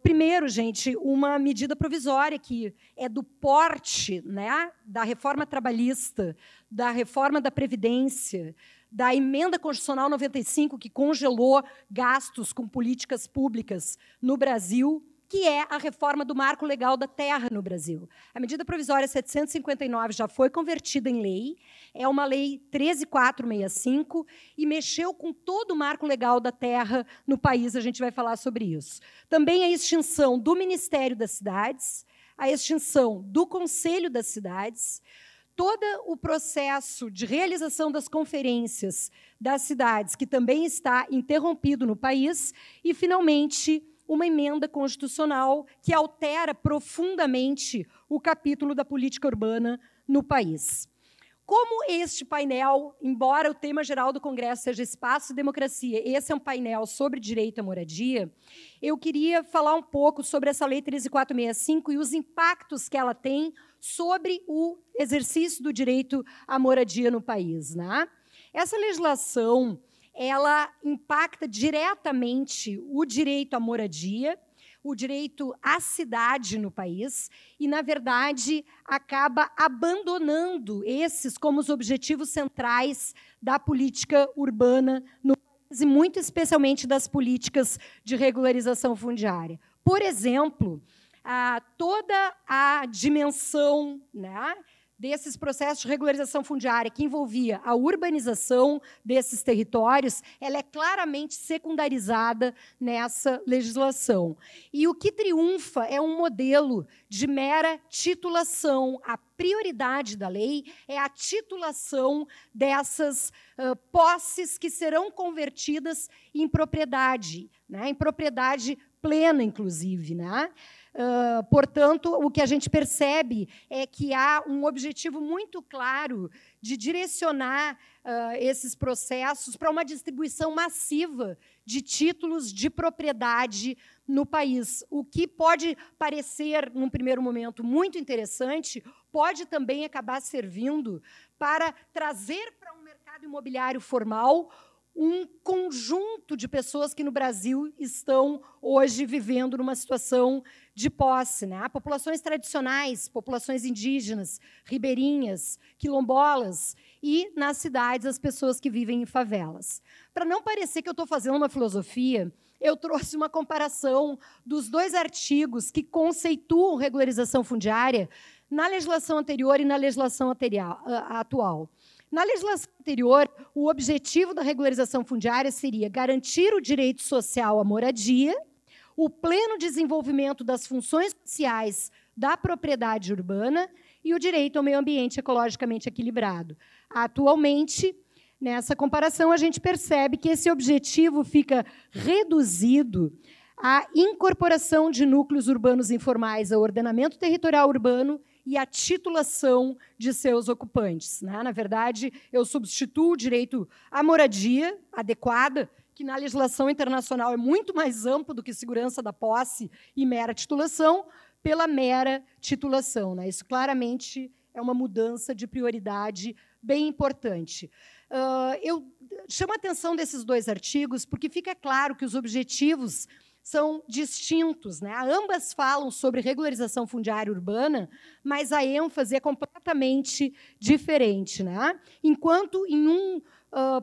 Primeiro, gente, uma medida provisória que é do porte, né, da reforma trabalhista, da reforma da Previdência, da emenda constitucional 95, que congelou gastos com políticas públicas no Brasil, que é a reforma do marco legal da terra no Brasil. A medida provisória 759 já foi convertida em lei, é uma lei 13465 e mexeu com todo o marco legal da terra no país, a gente vai falar sobre isso. Também a extinção do Ministério das Cidades, a extinção do Conselho das Cidades, todo o processo de realização das conferências das cidades, que também está interrompido no país, e, finalmente, uma emenda constitucional que altera profundamente o capítulo da política urbana no país. Como este painel, embora o tema geral do Congresso seja espaço e democracia, esse é um painel sobre direito à moradia, eu queria falar um pouco sobre essa Lei 13465 e os impactos que ela tem sobre o exercício do direito à moradia no país, né? Essa legislação, ela impacta diretamente o direito à moradia, o direito à cidade no país e, na verdade, acaba abandonando esses como os objetivos centrais da política urbana no país e, muito especialmente, das políticas de regularização fundiária. Por exemplo, toda a dimensão, né, desses processos de regularização fundiária que envolvia a urbanização desses territórios, ela é claramente secundarizada nessa legislação. E o que triunfa é um modelo de mera titulação. A prioridade da lei é a titulação dessas posses que serão convertidas em propriedade, né, em propriedade plena, inclusive, né? Portanto, o que a gente percebe é que há um objetivo muito claro de direcionar esses processos para uma distribuição massiva de títulos de propriedade no país. O que pode parecer, num primeiro momento, muito interessante, pode também acabar servindo para trazer para um mercado imobiliário formal um conjunto de pessoas que no Brasil estão hoje vivendo numa situação de posse, né? Populações tradicionais, populações indígenas, ribeirinhas, quilombolas e, nas cidades, as pessoas que vivem em favelas. Para não parecer que eu estou fazendo uma filosofia, eu trouxe uma comparação dos dois artigos que conceituam regularização fundiária na legislação anterior e na legislação atual. Na legislação anterior, o objetivo da regularização fundiária seria garantir o direito social à moradia, o pleno desenvolvimento das funções sociais da propriedade urbana e o direito ao meio ambiente ecologicamente equilibrado. Atualmente, nessa comparação, a gente percebe que esse objetivo fica reduzido à incorporação de núcleos urbanos informais ao ordenamento territorial urbano e a titulação de seus ocupantes, né? Na verdade, eu substituo o direito à moradia adequada, que na legislação internacional é muito mais amplo do que segurança da posse e mera titulação, pela mera titulação, né? Isso claramente é uma mudança de prioridade bem importante. Eu chamo a atenção desses dois artigos porque fica claro que os objetivos são distintos, né? Ambas falam sobre regularização fundiária urbana, mas a ênfase é completamente diferente, né? Enquanto em um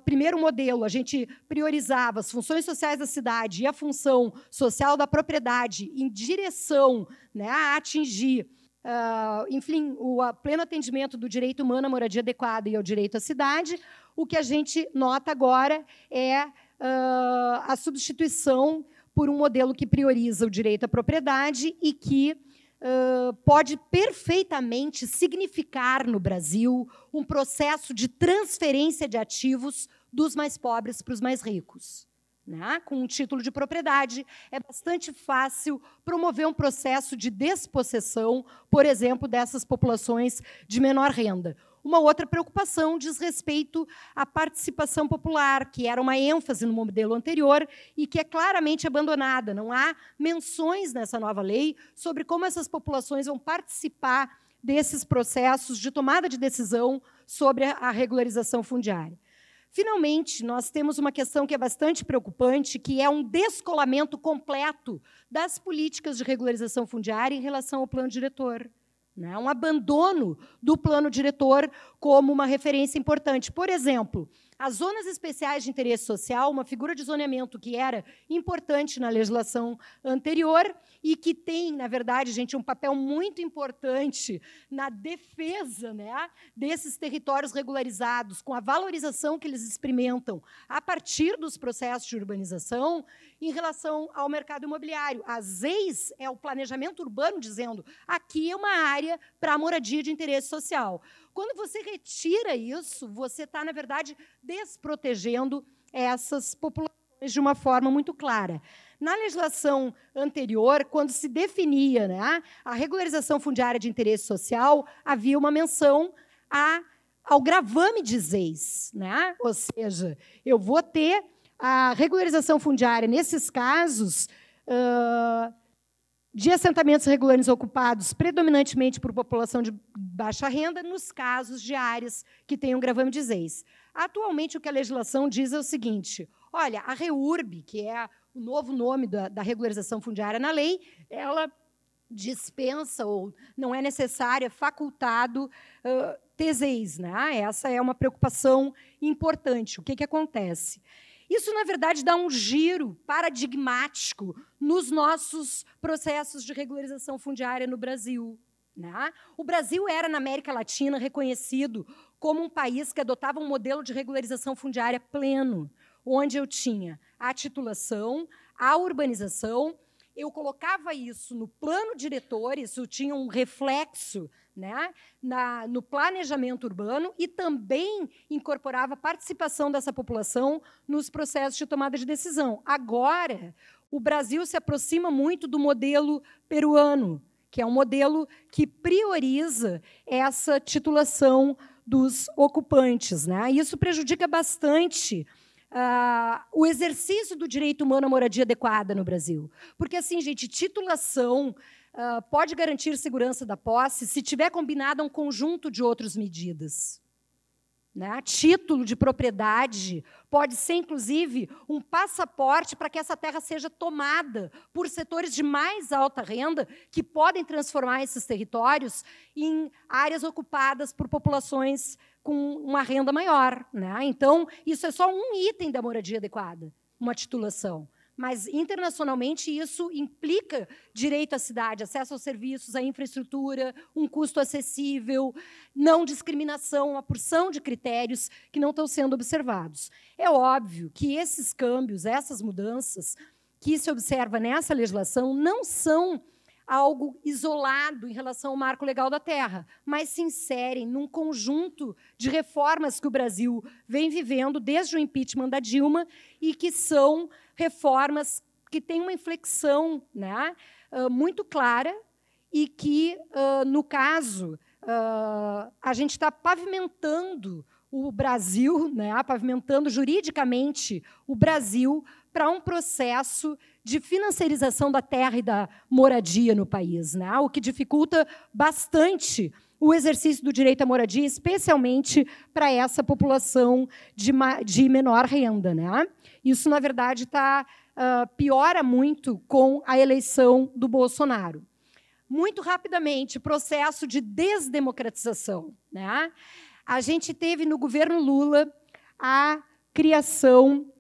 primeiro modelo a gente priorizava as funções sociais da cidade e a função social da propriedade em direção, né, a atingir, enfim, o pleno atendimento do direito humano à moradia adequada e ao direito à cidade, o que a gente nota agora é a substituição por um modelo que prioriza o direito à propriedade e que pode perfeitamente significar no Brasil um processo de transferência de ativos dos mais pobres para os mais ricos. né? Com um título de propriedade, é bastante fácil promover um processo de despossessão, por exemplo, dessas populações de menor renda. Uma outra preocupação diz respeito à participação popular, que era uma ênfase no modelo anterior e que é claramente abandonada. Não há menções nessa nova lei sobre como essas populações vão participar desses processos de tomada de decisão sobre a regularização fundiária. Finalmente, nós temos uma questão que é bastante preocupante, que é um descolamento completo das políticas de regularização fundiária em relação ao plano diretor. Né? Um abandono do plano diretor como uma referência importante. Por exemplo, as zonas especiais de interesse social, uma figura de zoneamento que era importante na legislação anterior e que tem, na verdade, gente, um papel muito importante na defesa, né, desses territórios regularizados, com a valorização que eles experimentam a partir dos processos de urbanização em relação ao mercado imobiliário. A ZEIS é o planejamento urbano dizendo aqui é uma área para moradia de interesse social. Quando você retira isso, você está, na verdade, desprotegendo essas populações de uma forma muito clara. Na legislação anterior, quando se definia, né, a regularização fundiária de interesse social, havia uma menção ao gravame de ZEIS. Né? Ou seja, eu vou ter a regularização fundiária, nesses casos, de assentamentos regulares ocupados predominantemente por população de baixa renda, nos casos de áreas que têm um gravame de ZEIS. Atualmente, o que a legislação diz é o seguinte: olha, a REURB, que é o novo nome da regularização fundiária na lei, ela dispensa ou não é necessário, é facultado ter ZEIS. Né? Essa é uma preocupação importante. O que acontece? Isso, na verdade, dá um giro paradigmático nos nossos processos de regularização fundiária no Brasil. Né? O Brasil era, na América Latina, reconhecido como um país que adotava um modelo de regularização fundiária pleno, onde eu tinha a titulação, a urbanização, eu colocava isso no plano diretor, isso tinha um reflexo, né, no planejamento urbano e também incorporava a participação dessa população nos processos de tomada de decisão. Agora, o Brasil se aproxima muito do modelo peruano, que é um modelo que prioriza essa titulação dos ocupantes. Né? Isso prejudica bastante o exercício do direito humano à moradia adequada no Brasil. Porque, assim, gente, titulação pode garantir segurança da posse se tiver combinado um conjunto de outras medidas. Né? Título de propriedade pode ser, inclusive, um passaporte para que essa terra seja tomada por setores de mais alta renda que podem transformar esses territórios em áreas ocupadas por populações com uma renda maior. Né? Então, isso é só um item da moradia adequada, uma titulação. Mas, internacionalmente, isso implica direito à cidade, acesso aos serviços, à infraestrutura, um custo acessível, não discriminação, uma porção de critérios que não estão sendo observados. É óbvio que esses câmbios, essas mudanças que se observa nessa legislação não são algo isolado em relação ao marco legal da terra, mas se inserem num conjunto de reformas que o Brasil vem vivendo desde o impeachment da Dilma e que são reformas que têm uma inflexão, né, muito clara e que, no caso, a gente está pavimentando o Brasil, né, pavimentando juridicamente o Brasil para um processo de financiarização da terra e da moradia no país, né, o que dificulta bastante o exercício do direito à moradia, especialmente para essa população de menor renda. Né? Isso, na verdade, piora muito com a eleição do Bolsonaro. Muito rapidamente, processo de desdemocratização. Né? A gente teve, no governo Lula, a criação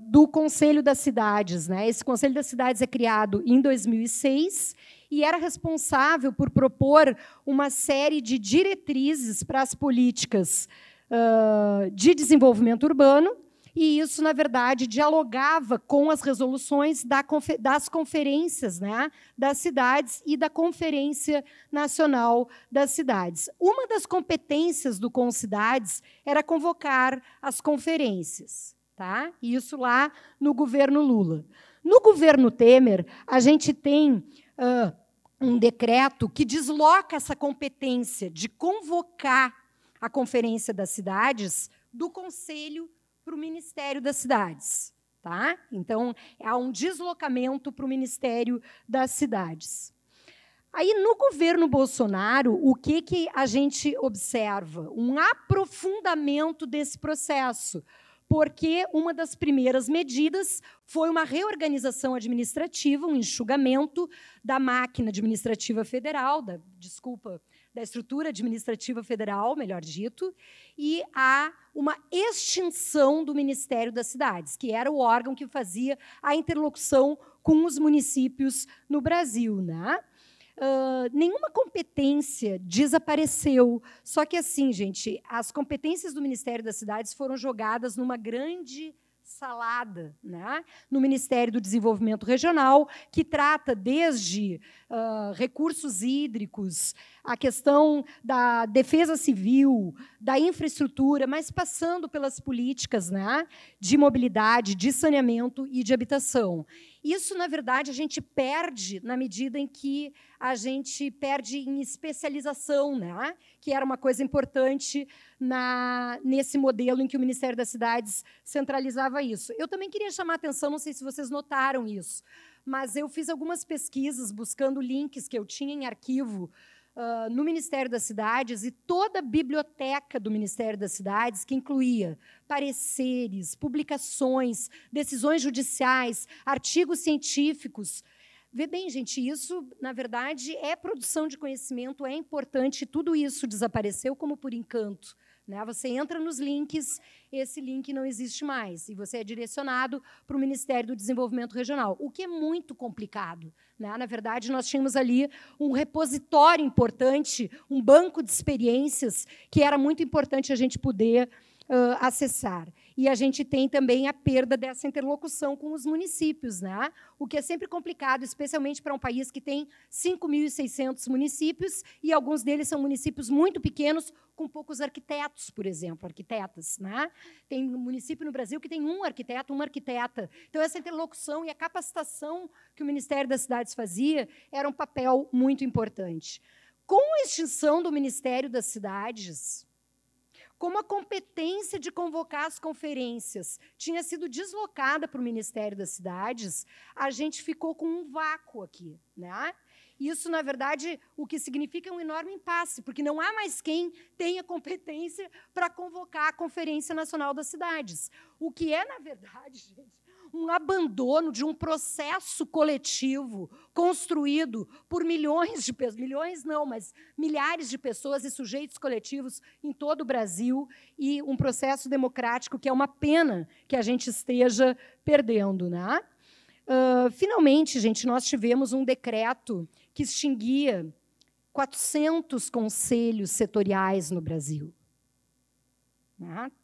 do Conselho das Cidades. Né? Esse Conselho das Cidades é criado em 2006 e era responsável por propor uma série de diretrizes para as políticas de desenvolvimento urbano, e isso, na verdade, dialogava com as resoluções das conferências, né, das cidades e da Conferência Nacional das Cidades. Uma das competências do Concidades era convocar as conferências. Tá? Isso lá no governo Lula. No governo Temer, a gente tem um decreto que desloca essa competência de convocar a Conferência das Cidades do Conselho para o Ministério das Cidades. Tá? Então, há um deslocamento para o Ministério das Cidades. Aí, no governo Bolsonaro, o que a gente observa? Um aprofundamento desse processo, porque uma das primeiras medidas foi uma reorganização administrativa, um enxugamento da máquina administrativa federal, da estrutura administrativa federal, melhor dito, e há uma extinção do Ministério das Cidades, que era o órgão que fazia a interlocução com os municípios no Brasil, né? Nenhuma competência desapareceu. Só que, assim, gente, as competências do Ministério das Cidades foram jogadas numa grande salada, né? No Ministério do Desenvolvimento Regional, que trata desde recursos hídricos, a questão da defesa civil, da infraestrutura, mas passando pelas políticas, né, de mobilidade, de saneamento e de habitação. Isso, na verdade, a gente perde na medida em que a gente perde em especialização, né? Que era uma coisa importante nesse modelo em que o Ministério das Cidades centralizava isso. Eu também queria chamar a atenção, não sei se vocês notaram isso, mas eu fiz algumas pesquisas buscando links que eu tinha em arquivo no Ministério das Cidades, e toda a biblioteca do Ministério das Cidades, que incluía pareceres, publicações, decisões judiciais, artigos científicos. Vê bem, gente, isso, na verdade, é produção de conhecimento, é importante, tudo isso desapareceu como por encanto. Né? Você entra nos links, esse link não existe mais, e você é direcionado para o Ministério do Desenvolvimento Regional, o que é muito complicado. Né? Na verdade, nós tínhamos ali um repositório importante, um banco de experiências, que era muito importante a gente poder acessar. E a gente tem também a perda dessa interlocução com os municípios, né? O que é sempre complicado, especialmente para um país que tem 5.600 municípios, e alguns deles são municípios muito pequenos, com poucos arquitetos, por exemplo, arquitetas. Né? Tem um município no Brasil que tem um arquiteto, uma arquiteta. Então, essa interlocução e a capacitação que o Ministério das Cidades fazia era um papel muito importante. Com a extinção do Ministério das Cidades, como a competência de convocar as conferências tinha sido deslocada para o Ministério das Cidades, a gente ficou com um vácuo aqui. Né? Isso, na verdade, o que significa um enorme impasse, porque não há mais quem tenha competência para convocar a Conferência Nacional das Cidades. O que é, na verdade, gente, um abandono de um processo coletivo construído por milhões de pessoas, milhões não, mas milhares de pessoas e sujeitos coletivos em todo o Brasil, e um processo democrático que é uma pena que a gente esteja perdendo. Né? Finalmente, gente, nós tivemos um decreto que extinguia 400 conselhos setoriais no Brasil.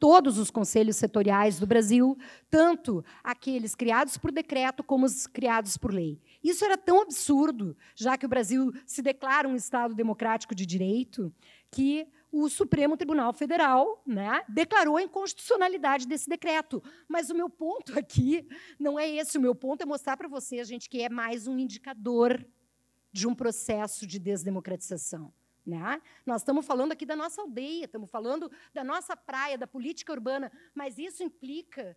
Todos os conselhos setoriais do Brasil, tanto aqueles criados por decreto como os criados por lei. Isso era tão absurdo, já que o Brasil se declara um Estado democrático de direito, que o Supremo Tribunal Federal, né, declarou a inconstitucionalidade desse decreto. Mas o meu ponto aqui não é esse. O meu ponto é mostrar para vocês, gente, que é mais um indicador de um processo de desdemocratização. Né? Nós estamos falando aqui da nossa aldeia, estamos falando da nossa praia, da política urbana, mas isso implica,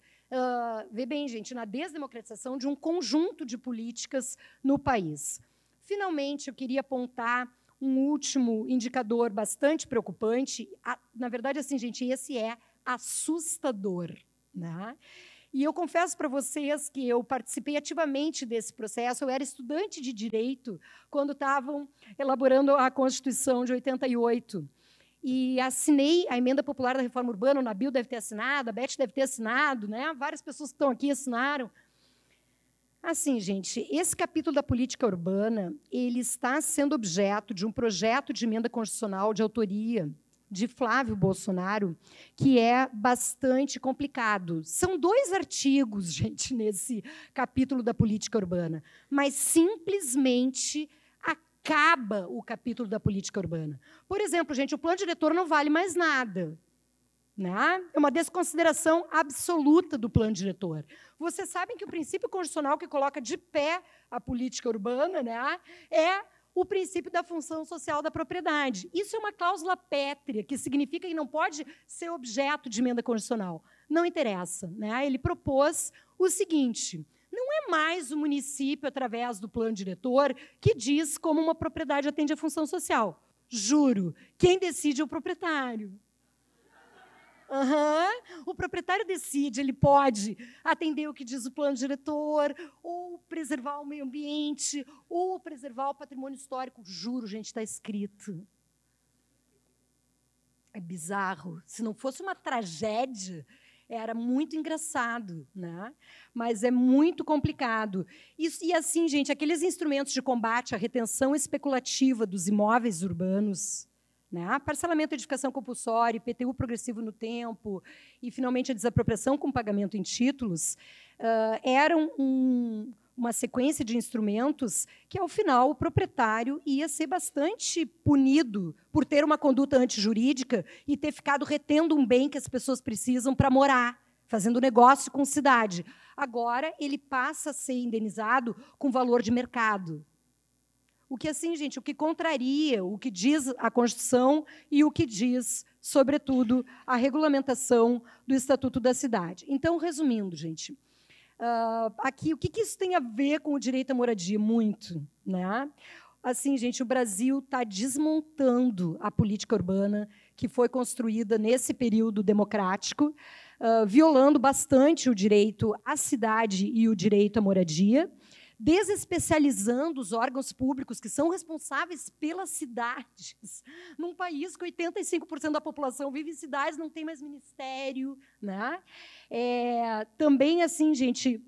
vê bem, gente, na desdemocratização de um conjunto de políticas no país. Finalmente, eu queria apontar um último indicador bastante preocupante. Na verdade, assim, gente, esse é assustador. Né? E eu confesso para vocês que eu participei ativamente desse processo. Eu era estudante de Direito quando estavam elaborando a Constituição de 88. E assinei a Emenda Popular da Reforma Urbana, o Nabil deve ter assinado, a Beth deve ter assinado, né? Várias pessoas que estão aqui assinaram. Assim, gente, esse capítulo da política urbana ele está sendo objeto de um projeto de emenda constitucional de autoria de Flávio Bolsonaro, que é bastante complicado. São 2 artigos, gente, nesse capítulo da política urbana, mas simplesmente acaba o capítulo da política urbana. Por exemplo, gente, o plano diretor não vale mais nada. né? É uma desconsideração absoluta do plano diretor. Vocês sabem que o princípio constitucional que coloca de pé a política urbana, né, é o princípio da função social da propriedade. Isso é uma cláusula pétrea, que significa que não pode ser objeto de emenda constitucional. Não interessa, né? Ele propôs o seguinte: não é mais o município, através do plano diretor, que diz como uma propriedade atende à função social. Juro, quem decide é o proprietário. O proprietário decide, ele pode atender o que diz o plano diretor, ou preservar o meio ambiente, ou preservar o patrimônio histórico. Juro, gente, está escrito. É bizarro. Se não fosse uma tragédia, era muito engraçado, né? Mas é muito complicado. E assim, gente, aqueles instrumentos de combate à retenção especulativa dos imóveis urbanos, né? Parcelamento, edificação compulsória, IPTU progressivo no tempo e, finalmente, a desapropriação com pagamento em títulos, eram uma sequência de instrumentos que, ao final, o proprietário ia ser bastante punido por ter uma conduta antijurídica e ter ficado retendo um bem que as pessoas precisam para morar, fazendo negócio com cidade. Agora, ele passa a ser indenizado com valor de mercado. O que, assim, gente, o que contraria o que diz a Constituição e o que diz, sobretudo, a regulamentação do Estatuto da Cidade. Então, resumindo, gente, aqui, o que isso tem a ver com o direito à moradia? Muito, né? Assim, gente, o Brasil está desmontando a política urbana que foi construída nesse período democrático, violando bastante o direito à cidade e o direito à moradia, desespecializando os órgãos públicos que são responsáveis pelas cidades. Num país que 85% da população vive em cidades, não tem mais ministério, né? Também, assim, gente,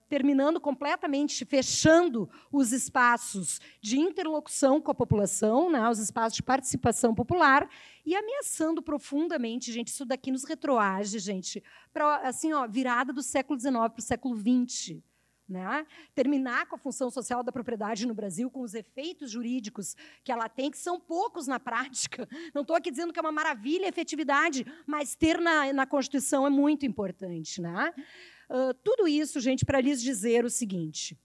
terminando completamente, fechando os espaços de interlocução com a população, né, os espaços de participação popular, e ameaçando profundamente, gente, isso daqui nos retroage, gente, para, assim, virada do século XIX para o século XX. Né? Terminar com a função social da propriedade no Brasil, com os efeitos jurídicos que ela tem, que são poucos na prática. Não estou aqui dizendo que é uma maravilha a efetividade, mas ter na Constituição é muito importante. Né? Tudo isso, gente, para lhes dizer o seguinte,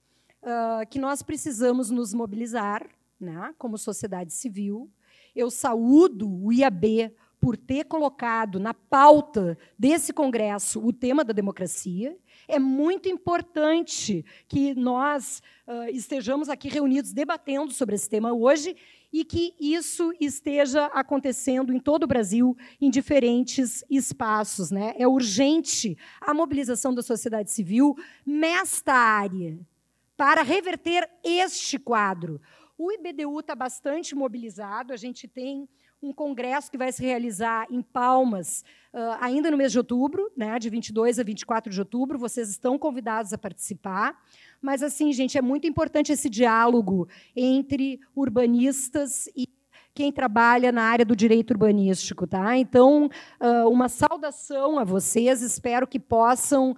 que nós precisamos nos mobilizar, né, como sociedade civil. Eu saúdo o IAB por ter colocado na pauta desse congresso o tema da democracia. É muito importante que nós estejamos aqui reunidos debatendo sobre esse tema hoje e que isso esteja acontecendo em todo o Brasil, em diferentes espaços. Né? É urgente a mobilização da sociedade civil nesta área para reverter este quadro. O IBDU está bastante mobilizado, a gente tem um congresso que vai se realizar em Palmas ainda no mês de outubro, né, de 22 a 24 de outubro. Vocês estão convidados a participar. Mas, assim, gente, é muito importante esse diálogo entre urbanistas e quem trabalha na área do direito urbanístico. Tá? Então, uma saudação a vocês. Espero que possam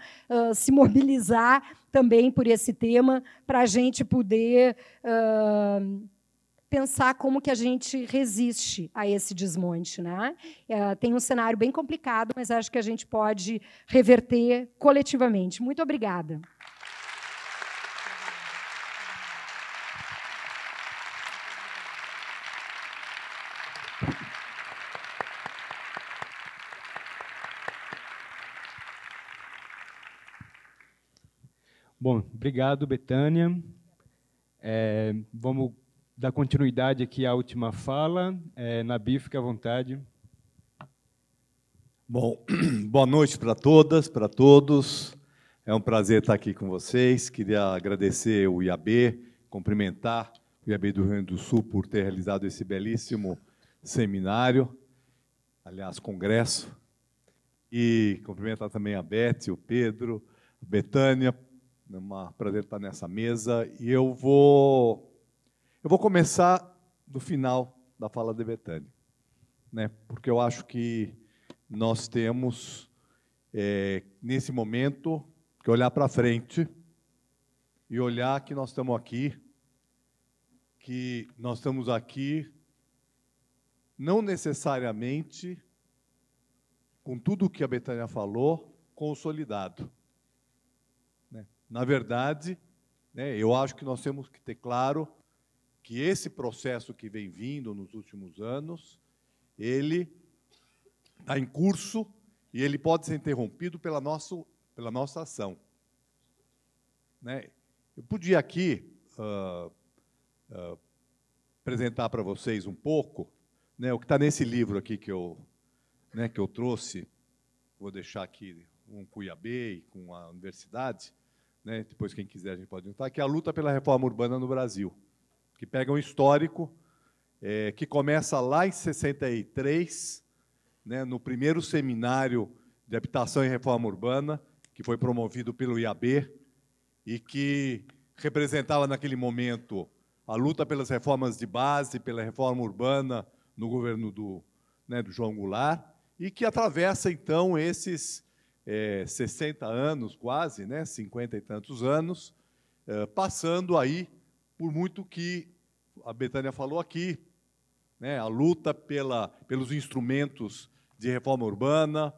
se mobilizar também por esse tema, para a gente poder pensar como que a gente resiste a esse desmonte. Né? Tem um cenário bem complicado, mas acho que a gente pode reverter coletivamente. Muito obrigada. Bom, obrigado, Betânia. Vamos dar continuidade aqui à última fala. Nabi, fique à vontade. Bom, boa noite para todas, para todos. É um prazer estar aqui com vocês. Queria agradecer o IAB, cumprimentar o IAB do Rio Grande do Sul por ter realizado esse belíssimo seminário, aliás, congresso. E cumprimentar também a Beth, o Pedro, a Betânia. É um prazer estar nessa mesa. E eu vou começar do final da fala de Betânia, né? Porque eu acho que nós temos, nesse momento, que olhar para frente e olhar que nós estamos aqui não necessariamente com tudo o que a Bethânia falou, consolidado. Né? Na verdade, né, eu acho que nós temos que ter claro que esse processo que vem vindo nos últimos anos, ele está em curso e ele pode ser interrompido pela nossa ação. Né? Eu podia aqui apresentar para vocês um pouco, né, o que está nesse livro aqui que eu trouxe. Vou deixar aqui um com o IAB e com a universidade, né, depois quem quiser a gente pode juntar, que é a luta pela reforma urbana no Brasil, que pega um histórico que começa lá em 63, né, no primeiro seminário de habitação e reforma urbana, que foi promovido pelo IAB, e que representava naquele momento a luta pelas reformas de base, pela reforma urbana no governo do João Goulart, e que atravessa, então, esses 60 anos, quase, né, 50 e tantos anos, passando aí por muito que a Bethânia falou aqui, né, a luta pelos instrumentos de reforma urbana,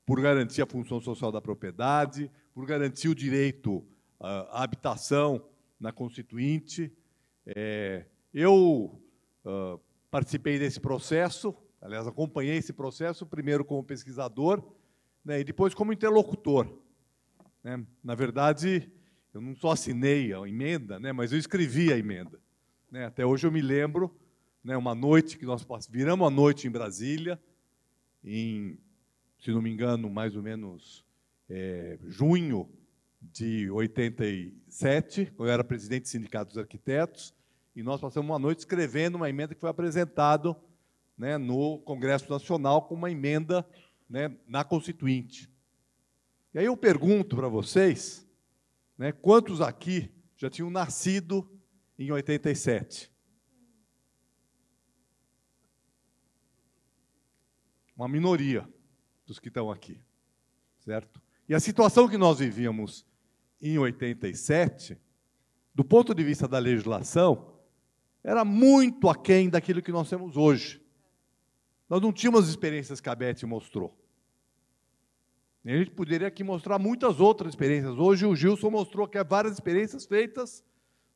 por garantir a função social da propriedade, por garantir o direito à habitação na Constituinte. Eu participei desse processo, aliás, acompanhei esse processo, primeiro como pesquisador, né, e depois como interlocutor. Né? Na verdade, eu não só assinei a emenda, né, mas eu escrevi a emenda. Né? Até hoje eu me lembro, né, uma noite que nós viramos a noite em Brasília, se não me engano, mais ou menos junho de 87, quando eu era presidente do Sindicato dos Arquitetos, e nós passamos uma noite escrevendo uma emenda que foi apresentada, né, no Congresso Nacional como uma emenda, né, na Constituinte. E aí eu pergunto para vocês, né, quantos aqui já tinham nascido em 87? Uma minoria dos que estão aqui, certo? E a situação que nós vivíamos em 87, do ponto de vista da legislação, era muito aquém daquilo que nós temos hoje. Nós não tínhamos as experiências que a Beth mostrou. E a gente poderia aqui mostrar muitas outras experiências. Hoje o Gilson mostrou que há várias experiências feitas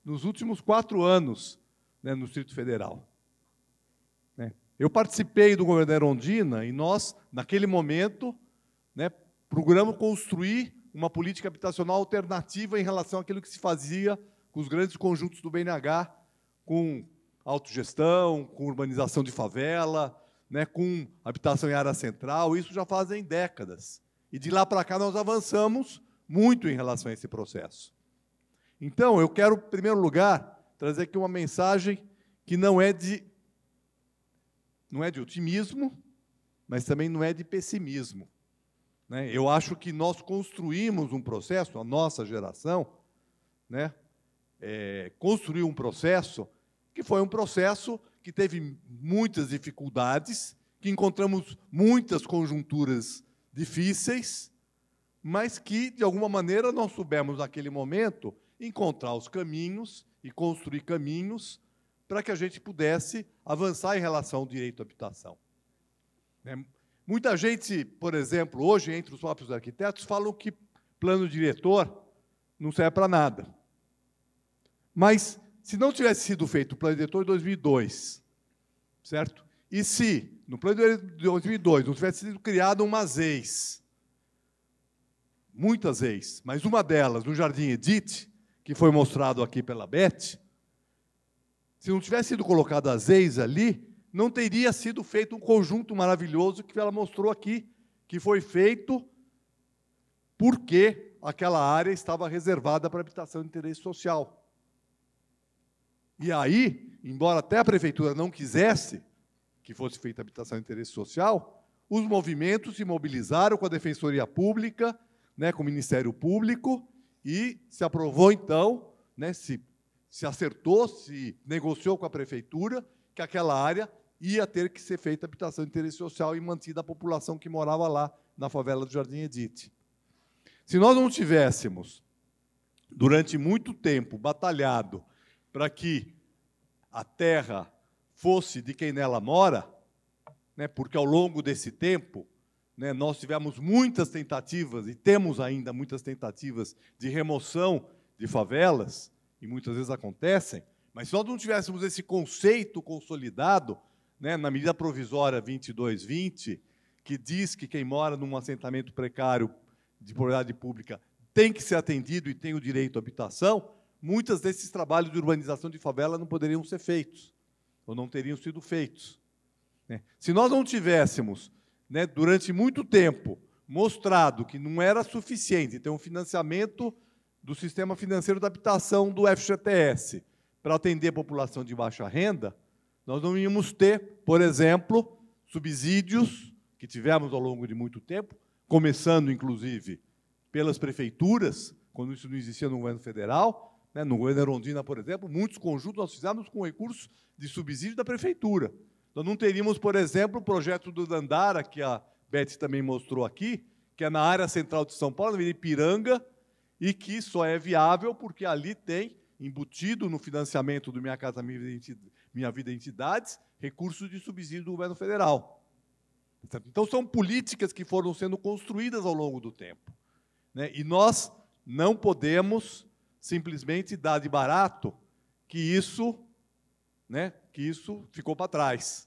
nos últimos 4 anos, né, no Distrito Federal. Né? Eu participei do governo da Erundina e nós, naquele momento, né, procuramos construir uma política habitacional alternativa em relação àquilo que se fazia com os grandes conjuntos do BNH, com autogestão, com urbanização de favela, né, com habitação em área central. Isso já fazem décadas. E de lá para cá nós avançamos muito em relação a esse processo. Então, eu quero, em primeiro lugar, trazer aqui uma mensagem que não é de otimismo, mas também não é de pessimismo. Né? Eu acho que nós construímos um processo, a nossa geração, né, construiu um processo que foi um processo que teve muitas dificuldades, que encontramos muitas conjunturas difíceis, mas que, de alguma maneira, nós soubemos, naquele momento, encontrar os caminhos e construir caminhos para que a gente pudesse avançar em relação ao direito à habitação. Muita gente, por exemplo, hoje, entre os próprios arquitetos, falam que plano diretor não serve para nada. Mas, se não tivesse sido feito o plano diretor em 2002, certo? E se, no plano de 2002, não tivesse sido criado umas EIs, muitas EIs, mas uma delas, no Jardim Edith, que foi mostrado aqui pela Beth, se não tivesse sido colocado as EIs ali, não teria sido feito um conjunto maravilhoso que ela mostrou aqui, que foi feito porque aquela área estava reservada para habitação de interesse social. E aí, embora até a prefeitura não quisesse que fosse feita habitação de interesse social, os movimentos se mobilizaram com a Defensoria Pública, né, com o Ministério Público, e se aprovou, então, né, se acertou, se negociou com a prefeitura, que aquela área ia ter que ser feita habitação de interesse social e mantida a população que morava lá, na favela do Jardim Edith. Se nós não tivéssemos, durante muito tempo, batalhado para que a terra fosse de quem nela mora, né, porque ao longo desse tempo, né, nós tivemos muitas tentativas, e temos ainda muitas tentativas, de remoção de favelas, e muitas vezes acontecem, mas se nós não tivéssemos esse conceito consolidado, né, na medida provisória 2220, que diz que quem mora num assentamento precário de propriedade pública tem que ser atendido e tem o direito à habitação, muitos desses trabalhos de urbanização de favela não poderiam ser feitos, ou não teriam sido feitos. Se nós não tivéssemos, né, durante muito tempo, mostrado que não era suficiente ter um financiamento do sistema financeiro da habitação do FGTS para atender a população de baixa renda, nós não íamos ter, por exemplo, subsídios que tivemos ao longo de muito tempo, começando, inclusive, pelas prefeituras, quando isso não existia no governo federal, né, no governo Erundina, por exemplo, muitos conjuntos nós fizemos com recursos de subsídio da prefeitura. Nós não teríamos, por exemplo, o projeto do Dandara, que a Beth também mostrou aqui, que é na área central de São Paulo, na Avenida Ipiranga, e que só é viável porque ali tem, embutido no financiamento do Minha Casa Minha Vida Entidades, recursos de subsídio do governo federal. Então, são políticas que foram sendo construídas ao longo do tempo, né? E nós não podemos simplesmente dar de barato que isso, né, que isso ficou para trás.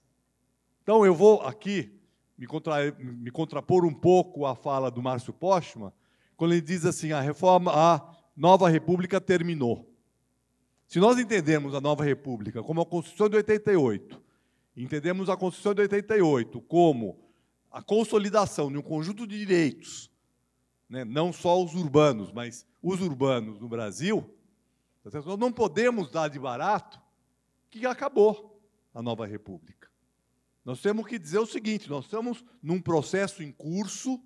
Então, eu vou aqui me contrapor um pouco à fala do Márcio Postman, quando ele diz assim, a nova república terminou. Se nós entendermos a nova república como a Constituição de 88, entendemos a Constituição de 88 como a consolidação de um conjunto de direitos, né, não só os urbanos, mas os urbanos no Brasil, nós não podemos dar de barato que acabou a nova república. Nós temos que dizer o seguinte, nós estamos num processo em curso,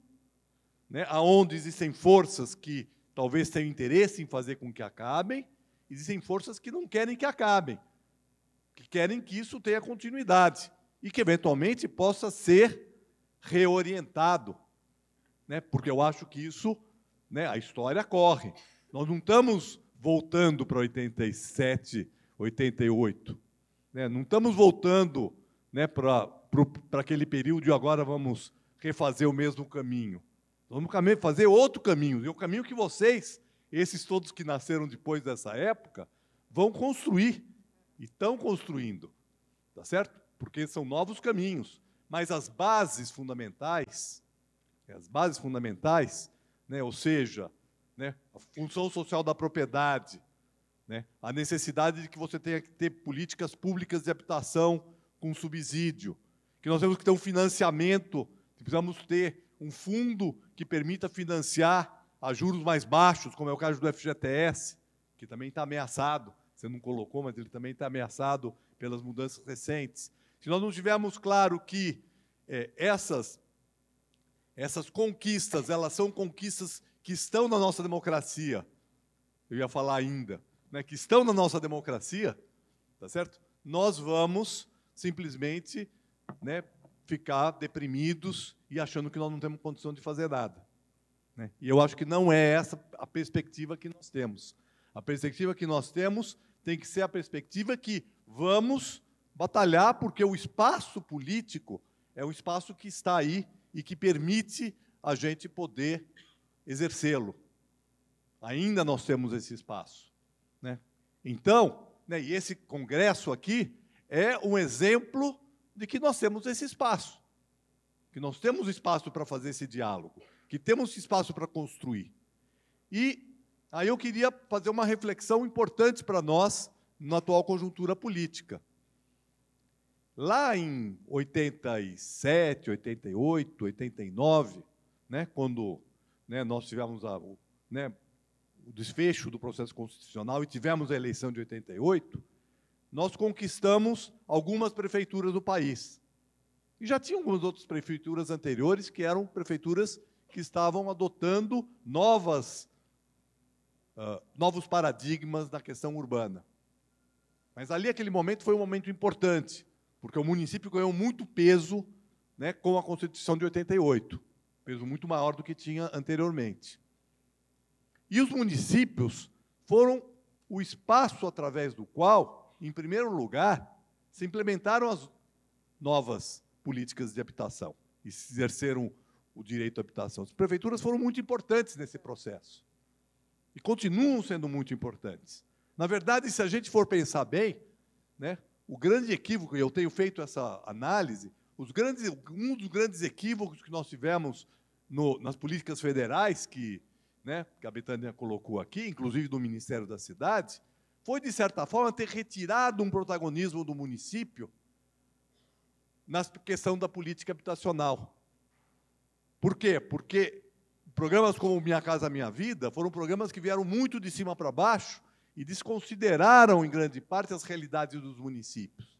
né, onde existem forças que talvez tenham interesse em fazer com que acabem, existem forças que não querem que acabem, que querem que isso tenha continuidade e que, eventualmente, possa ser reorientado, né, porque eu acho que isso, né, a história corre. Nós não estamos voltando para 87, 88, né, não estamos voltando, né, para aquele período e agora vamos refazer o mesmo caminho. Vamos fazer outro caminho, e o caminho que vocês, esses todos que nasceram depois dessa época, vão construir, e estão construindo, tá certo? Porque são novos caminhos, mas as bases fundamentais, né, ou seja, né, a função social da propriedade, né, a necessidade de que você tenha que ter políticas públicas de habitação com subsídio, que nós temos que ter um financiamento, precisamos ter um fundo que permita financiar a juros mais baixos, como é o caso do FGTS, que também está ameaçado, você não colocou, mas ele também está ameaçado pelas mudanças recentes. Se nós não tivermos claro que essas conquistas, elas são conquistas que estão na nossa democracia, eu ia falar ainda, né, que estão na nossa democracia, tá certo? Nós vamos simplesmente, né, ficar deprimidos e achando que nós não temos condição de fazer nada, né? E eu acho que não é essa a perspectiva que nós temos. A perspectiva que nós temos tem que ser a perspectiva que vamos batalhar, porque o espaço político é um espaço que está aí e que permite a gente poder exercê-lo. Ainda nós temos esse espaço, né? Então, né, e esse congresso aqui é um exemplo de que nós temos esse espaço, que nós temos espaço para fazer esse diálogo, que temos espaço para construir. E aí eu queria fazer uma reflexão importante para nós na atual conjuntura política. Lá em 87, 88, 89, né, quando, né, nós tivemos o desfecho do processo constitucional e tivemos a eleição de 88, nós conquistamos algumas prefeituras do país. E já tinha algumas outras prefeituras anteriores que eram prefeituras que estavam adotando novos paradigmas da questão urbana. Mas ali, aquele momento, foi um momento importante, porque o município ganhou muito peso, né, com a Constituição de 88, peso muito maior do que tinha anteriormente. E os municípios foram o espaço através do qual, em primeiro lugar, se implementaram as novas políticas de habitação e se exerceram o direito à habitação. As prefeituras foram muito importantes nesse processo e continuam sendo muito importantes. Na verdade, se a gente for pensar bem, né, o grande equívoco, e eu tenho feito essa análise, um dos grandes equívocos que nós tivemos nas políticas federais, que a Betânia colocou aqui, inclusive do Ministério da Cidade, foi, de certa forma, ter retirado um protagonismo do município na questão da política habitacional. Por quê? Porque programas como Minha Casa Minha Vida foram programas que vieram muito de cima para baixo e desconsideraram, em grande parte, as realidades dos municípios.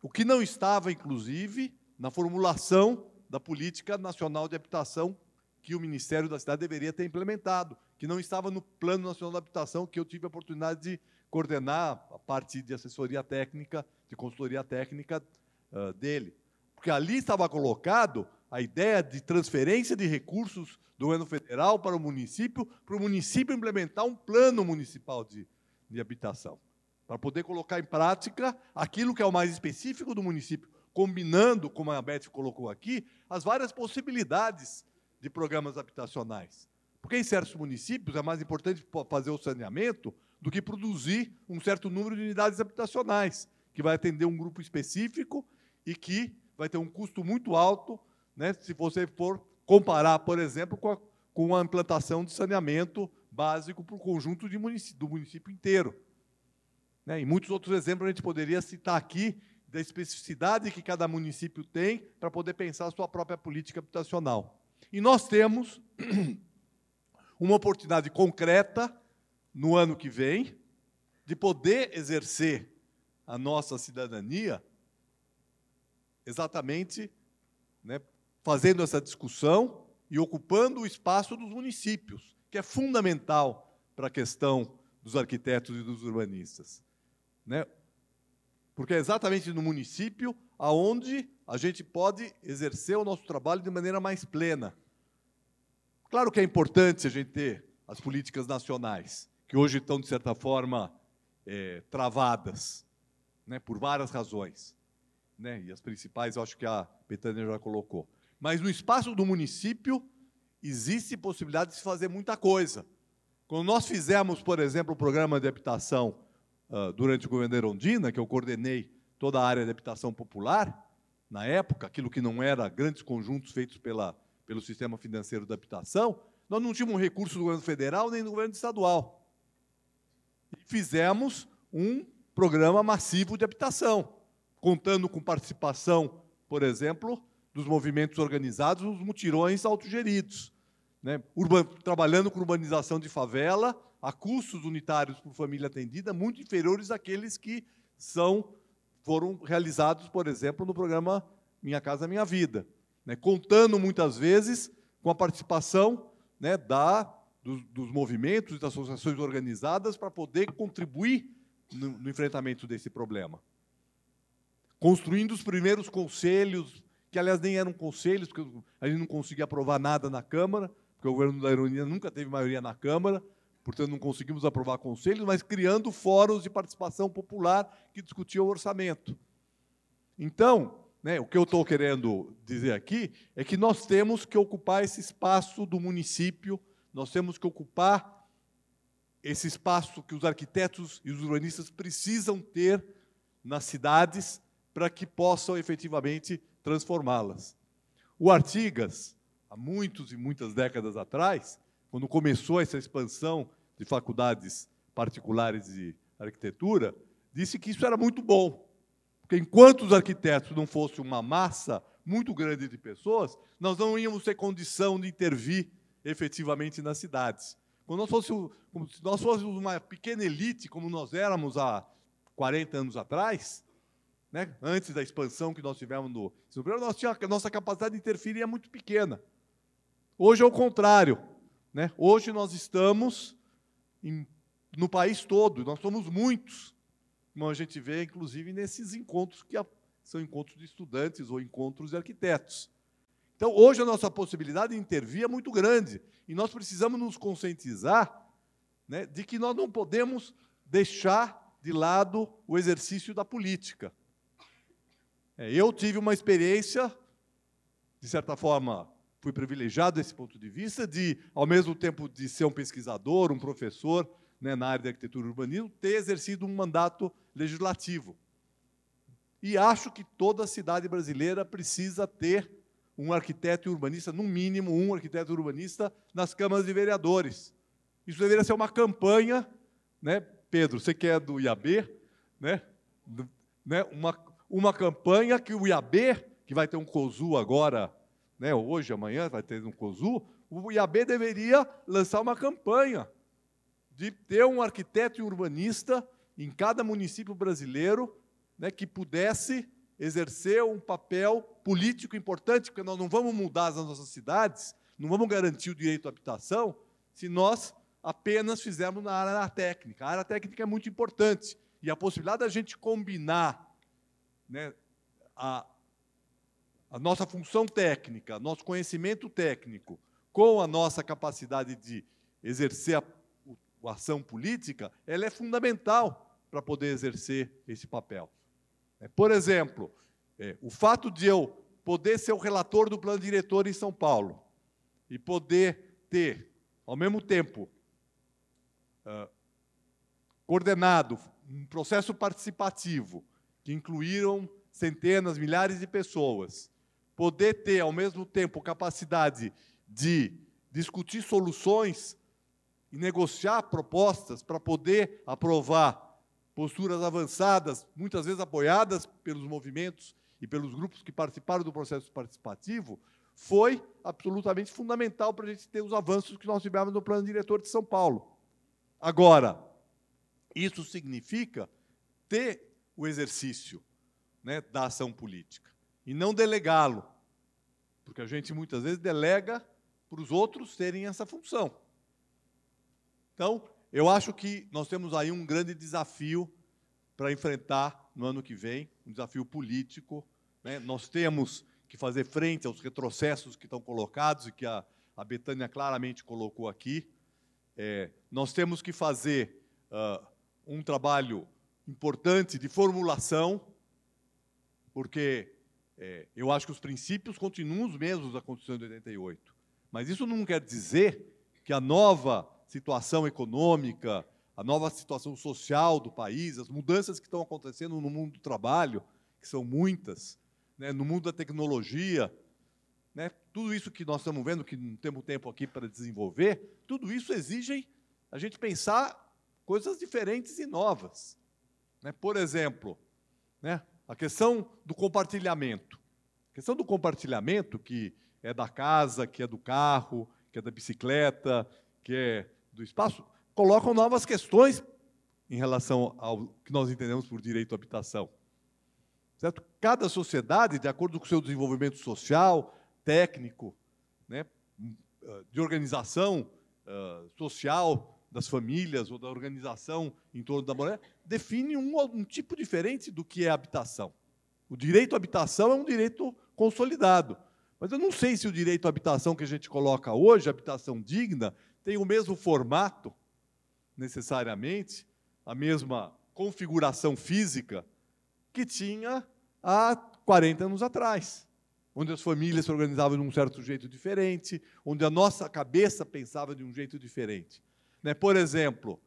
O que não estava, inclusive, na formulação da Política Nacional de Habitação que o Ministério da Cidade deveria ter implementado, que não estava no Plano Nacional de Habitação, que eu tive a oportunidade de coordenar a parte de assessoria técnica, de consultoria técnica dele. Porque ali estava colocado a ideia de transferência de recursos do governo federal para o município implementar um plano municipal de habitação, para poder colocar em prática aquilo que é o mais específico do município, combinando, como a Beth colocou aqui, as várias possibilidades de programas habitacionais. Porque em certos municípios é mais importante fazer o saneamento do que produzir um certo número de unidades habitacionais, que vai atender um grupo específico e que vai ter um custo muito alto, se você for comparar, por exemplo, com a implantação de saneamento básico para o conjunto do município inteiro. E muitos outros exemplos a gente poderia citar aqui, da especificidade que cada município tem para poder pensar a sua própria política habitacional. E nós temos uma oportunidade concreta, no ano que vem, de poder exercer a nossa cidadania exatamente fazendo essa discussão e ocupando o espaço dos municípios, que é fundamental para a questão dos arquitetos e dos urbanistas. Porque é exatamente no município aonde a gente pode exercer o nosso trabalho de maneira mais plena. Claro que é importante a gente ter as políticas nacionais, que hoje estão, de certa forma, travadas, por várias razões. E as principais, eu acho que a Betânia já colocou. Mas no espaço do município existe possibilidade de se fazer muita coisa. Quando nós fizemos, por exemplo, o programa de habitação durante o governo da Erundina, que eu coordenei toda a área de habitação popular, na época, aquilo que não era grandes conjuntos feitos pelo sistema financeiro da habitação, nós não tínhamos recurso do governo federal nem do governo estadual. E fizemos um programa massivo de habitação, contando com participação, por exemplo, dos movimentos organizados nos mutirões autogeridos, trabalhando com urbanização de favela, a custos unitários por família atendida muito inferiores àqueles que foram realizados, por exemplo, no programa Minha Casa Minha Vida, contando muitas vezes com a participação dos movimentos e das associações organizadas para poder contribuir no enfrentamento desse problema. Construindo os primeiros conselhos, que, aliás, nem eram conselhos, porque a gente não conseguia aprovar nada na Câmara, porque o governo da Erundina nunca teve maioria na Câmara, portanto, não conseguimos aprovar conselhos, mas criando fóruns de participação popular que discutiam o orçamento. Então, o que eu estou querendo dizer aqui é que nós temos que ocupar esse espaço do município, nós temos que ocupar esse espaço que os arquitetos e os urbanistas precisam ter nas cidades para que possam efetivamente transformá-las. O Artigas, há muitas e muitas décadas atrás, quando começou essa expansão de faculdades particulares de arquitetura, disse que isso era muito bom, porque enquanto os arquitetos não fossem uma massa muito grande de pessoas, nós não íamos ter condição de intervir efetivamente nas cidades. Se nós fôssemos uma pequena elite, como nós éramos há 40 anos atrás, antes da expansão que nós tivemos no ensino superior, a nossa capacidade de interferir é muito pequena. Hoje é o contrário. Hoje nós estamos no país todo, nós somos muitos, como a gente vê, inclusive, nesses encontros que são encontros de estudantes ou encontros de arquitetos. Então, hoje a nossa possibilidade de intervir é muito grande, e nós precisamos nos conscientizar de que nós não podemos deixar de lado o exercício da política. Eu tive uma experiência de certa forma, fui privilegiado desse ponto de vista, de, ao mesmo tempo de ser um pesquisador, um professor, né, na área de arquitetura e urbanismo, ter exercido um mandato legislativo. E acho que toda cidade brasileira precisa ter um arquiteto e urbanista, no mínimo um arquiteto e urbanista, nas câmaras de vereadores. Isso deveria ser uma campanha, né, Pedro, você que é do IAB, né, uma campanha que o IAB, que vai ter um COSU agora, né, hoje, amanhã, vai ter um COSU, o IAB deveria lançar uma campanha de ter um arquiteto e urbanista em cada município brasileiro, né, que pudesse exercer um papel político importante, porque nós não vamos mudar as nossas cidades, não vamos garantir o direito à habitação, se nós apenas fizermos na área técnica. A área técnica é muito importante, e a possibilidade da gente combinar, né, a nossa função técnica, nosso conhecimento técnico, com a nossa capacidade de exercer a ação política, ela é fundamental para poder exercer esse papel. Por exemplo, o fato de eu poder ser o relator do plano diretor em São Paulo e poder ter, ao mesmo tempo, coordenado um processo participativo que incluíram centenas, milhares de pessoas, poder ter, ao mesmo tempo, capacidade de discutir soluções e negociar propostas para poder aprovar posturas avançadas, muitas vezes apoiadas pelos movimentos e pelos grupos que participaram do processo participativo, foi absolutamente fundamental para a gente ter os avanços que nós tivemos no plano diretor de São Paulo. Agora, isso significa ter o exercício, né, da ação política, e não delegá-lo, porque a gente muitas vezes delega para os outros terem essa função. Então, eu acho que nós temos aí um grande desafio para enfrentar no ano que vem, um desafio político, né? Nós temos que fazer frente aos retrocessos que estão colocados e que a Betânia claramente colocou aqui. Nós temos que fazer um trabalho importante de formulação, porque eu acho que os princípios continuam os mesmos da Constituição de 88, mas isso não quer dizer que a nova situação econômica, a nova situação social do país, as mudanças que estão acontecendo no mundo do trabalho, que são muitas, né, no mundo da tecnologia, né, tudo isso que nós estamos vendo, que não temos tempo aqui para desenvolver, tudo isso exige a gente pensar coisas diferentes e novas. Né? Por exemplo, né, a questão do compartilhamento. A questão do compartilhamento, que é da casa, que é do carro, que é da bicicleta, que é do espaço, colocam novas questões em relação ao que nós entendemos por direito à habitação. Certo? Cada sociedade, de acordo com o seu desenvolvimento social, técnico, né, de organização social das famílias ou da organização em torno da mulher, define um tipo diferente do que é habitação. O direito à habitação é um direito consolidado, mas eu não sei se o direito à habitação que a gente coloca hoje, habitação digna, tem o mesmo formato, necessariamente, a mesma configuração física que tinha há 40 anos atrás, onde as famílias se organizavam de um certo jeito diferente, onde a nossa cabeça pensava de um jeito diferente. Né? Por exemplo,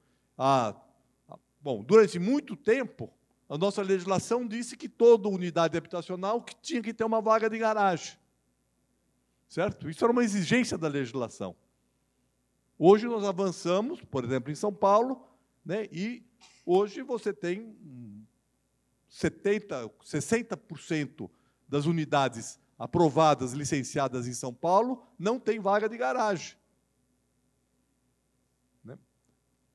durante muito tempo, a nossa legislação disse que toda unidade habitacional tinha que ter uma vaga de garagem. Certo? Isso era uma exigência da legislação. Hoje nós avançamos, por exemplo, em São Paulo, né, e hoje você tem 60% das unidades aprovadas, licenciadas em São Paulo, não tem vaga de garagem. Né?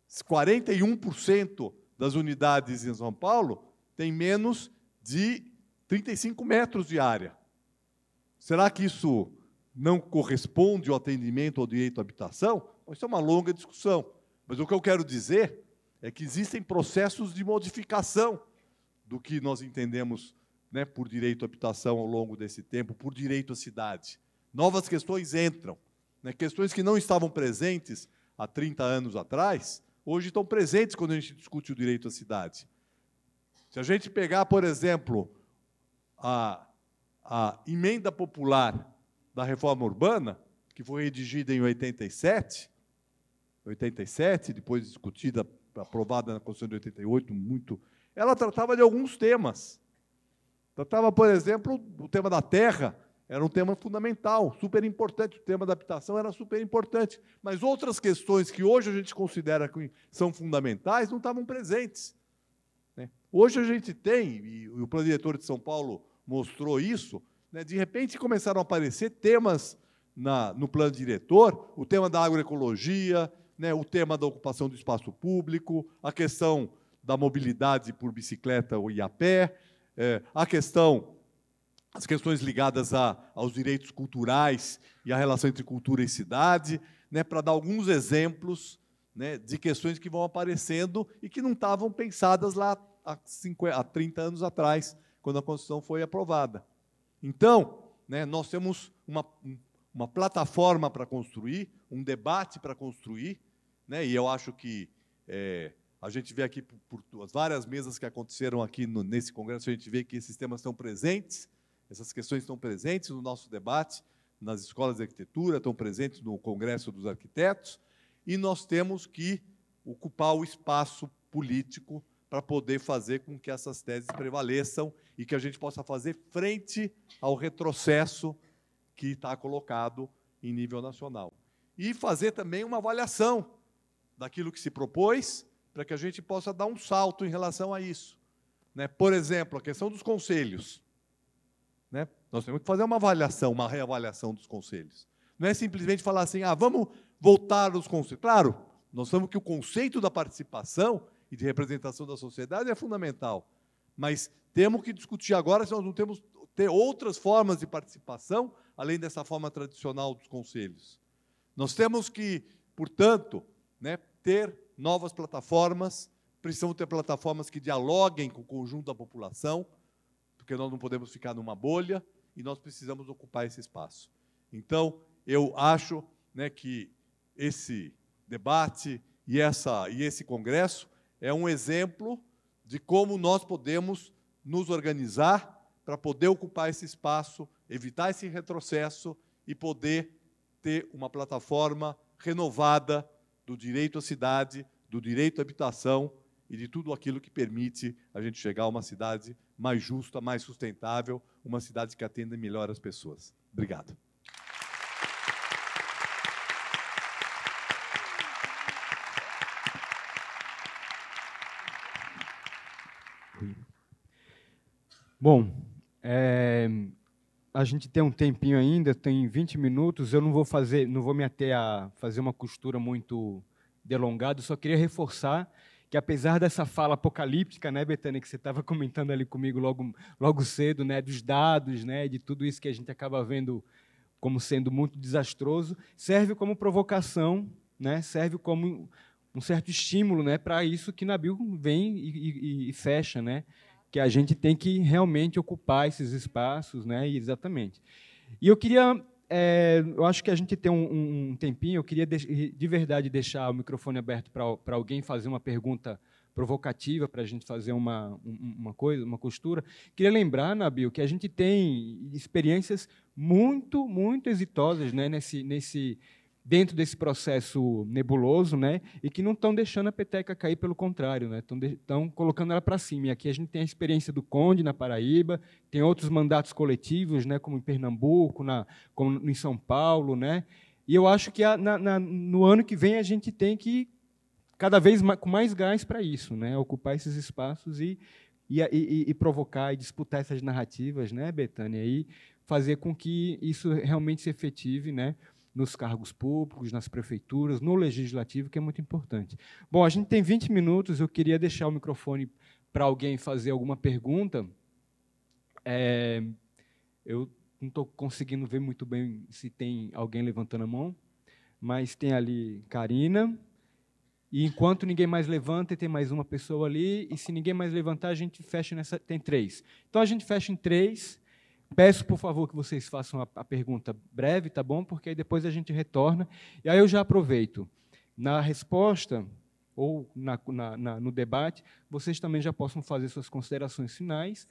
41% das unidades em São Paulo tem menos de 35 metros de área. Será que isso não corresponde ao atendimento ao direito à habitação? Isso é uma longa discussão. Mas o que eu quero dizer é que existem processos de modificação do que nós entendemos, né, por direito à habitação ao longo desse tempo, por direito à cidade. Novas questões entram, né, questões que não estavam presentes há 30 anos atrás, hoje estão presentes quando a gente discute o direito à cidade. Se a gente pegar, por exemplo, a emenda popular da reforma urbana, que foi redigida em 87, depois discutida, aprovada na Constituição de 88, ela tratava de alguns temas. Tratava, por exemplo, o tema da terra, era um tema fundamental, super importante, o tema da habitação era super importante, mas outras questões que hoje a gente considera que são fundamentais não estavam presentes. Hoje a gente tem, e o plano diretor de São Paulo mostrou isso, de repente começaram a aparecer temas no plano diretor, o tema da agroecologia, o tema da ocupação do espaço público, a questão da mobilidade por bicicleta e a pé, as questões ligadas aos direitos culturais e a relação entre cultura e cidade, para dar alguns exemplos de questões que vão aparecendo e que não estavam pensadas lá há 30 anos atrás, quando a Constituição foi aprovada. Então, nós temos uma plataforma para construir, um debate para construir, e eu acho que a gente vê aqui, por as várias mesas que aconteceram aqui nesse congresso, a gente vê que esses temas estão presentes, essas questões estão presentes no nosso debate, nas escolas de arquitetura, estão presentes no Congresso dos Arquitetos, e nós temos que ocupar o espaço político para poder fazer com que essas teses prevaleçam e que a gente possa fazer frente ao retrocesso que está colocado em nível nacional. E fazer também uma avaliação daquilo que se propôs, para que a gente possa dar um salto em relação a isso. Por exemplo, a questão dos conselhos. Nós temos que fazer uma avaliação, uma reavaliação dos conselhos. Não é simplesmente falar assim, vamos voltar aos conselhos. Claro, nós sabemos que o conceito da participação e de representação da sociedade é fundamental, mas temos que discutir agora se nós não temos ter outras formas de participação, além dessa forma tradicional dos conselhos. Nós temos que, portanto, ter novas plataformas, precisamos ter plataformas que dialoguem com o conjunto da população, porque nós não podemos ficar numa bolha e nós precisamos ocupar esse espaço. Então, eu acho que esse debate e esse congresso é um exemplo de como nós podemos nos organizar para poder ocupar esse espaço, evitar esse retrocesso e poder ter uma plataforma renovada do direito à cidade, do direito à habitação e de tudo aquilo que permite a gente chegar a uma cidade mais justa, mais sustentável, uma cidade que atenda melhor as pessoas. Obrigado. Bom, a gente tem um tempinho ainda, tem 20 minutos, eu não vou me ater a fazer uma costura muito delongada, só queria reforçar que, apesar dessa fala apocalíptica, Betânia, que você estava comentando ali comigo logo cedo, dos dados, de tudo isso que a gente acaba vendo como sendo muito desastroso, serve como provocação, serve como um certo estímulo para isso que Nabil vem e fecha, que a gente tem que realmente ocupar esses espaços, exatamente. E eu queria, eu acho que a gente tem um tempinho, eu queria de verdade deixar o microfone aberto para alguém fazer uma pergunta provocativa, para a gente fazer uma costura. Queria lembrar, Nabil, que a gente tem experiências muito, muito exitosas dentro desse processo nebuloso, e que não estão deixando a peteca cair, pelo contrário, estão colocando ela para cima. E aqui a gente tem a experiência do Conde, na Paraíba, tem outros mandatos coletivos, como em Pernambuco, como em São Paulo. E eu acho que no ano que vem a gente tem que, cada vez com mais gás para isso, ocupar esses espaços e provocar e disputar essas narrativas, Betânia, e fazer com que isso realmente se efetive, nos cargos públicos, nas prefeituras, no legislativo, que é muito importante. Bom, a gente tem 20 minutos, eu queria deixar o microfone para alguém fazer alguma pergunta. Eu não estou conseguindo ver muito bem se tem alguém levantando a mão, mas tem ali Karina, e enquanto ninguém mais levanta, tem mais uma pessoa ali, e se ninguém mais levantar, a gente fecha nessa... Tem 3. Então, a gente fecha em 3. Peço, por favor, que vocês façam a pergunta breve, tá bom? Porque aí depois a gente retorna. E aí eu já aproveito. Na resposta, ou no debate, vocês também já possam fazer suas considerações finais,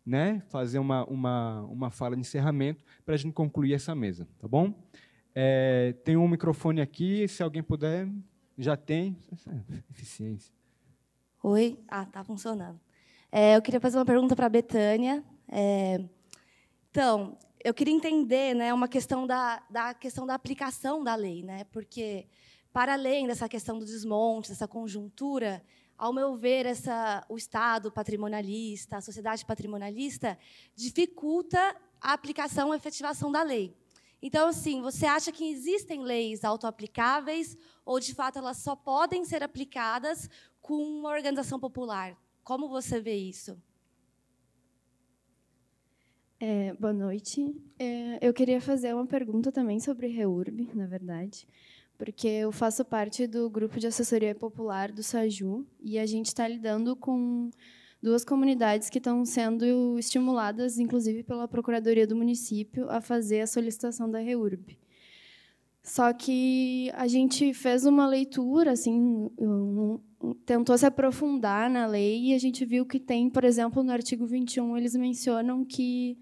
né, fazer uma fala de encerramento para a gente concluir essa mesa, tá bom? Tem um microfone aqui, se alguém puder, já tem. Eficiência. Oi? Ah, tá funcionando. Eu queria fazer uma pergunta para a Bethânia. Então, eu queria entender, né, uma questão da aplicação da lei, né, porque, para além dessa questão do desmonte, dessa conjuntura, ao meu ver, o Estado patrimonialista, a sociedade patrimonialista, dificulta a aplicação e a efetivação da lei. Então, assim, você acha que existem leis autoaplicáveis ou, de fato, elas só podem ser aplicadas com uma organização popular? Como você vê isso? Boa noite. Eu queria fazer uma pergunta também sobre REURB, na verdade, porque eu faço parte do grupo de assessoria popular do SAJU e a gente está lidando com 2 comunidades que estão sendo estimuladas, inclusive pela Procuradoria do Município, a fazer a solicitação da REURB. Só que a gente fez uma leitura, assim, tentou se aprofundar na lei e a gente viu que tem, por exemplo, no artigo 21, eles mencionam que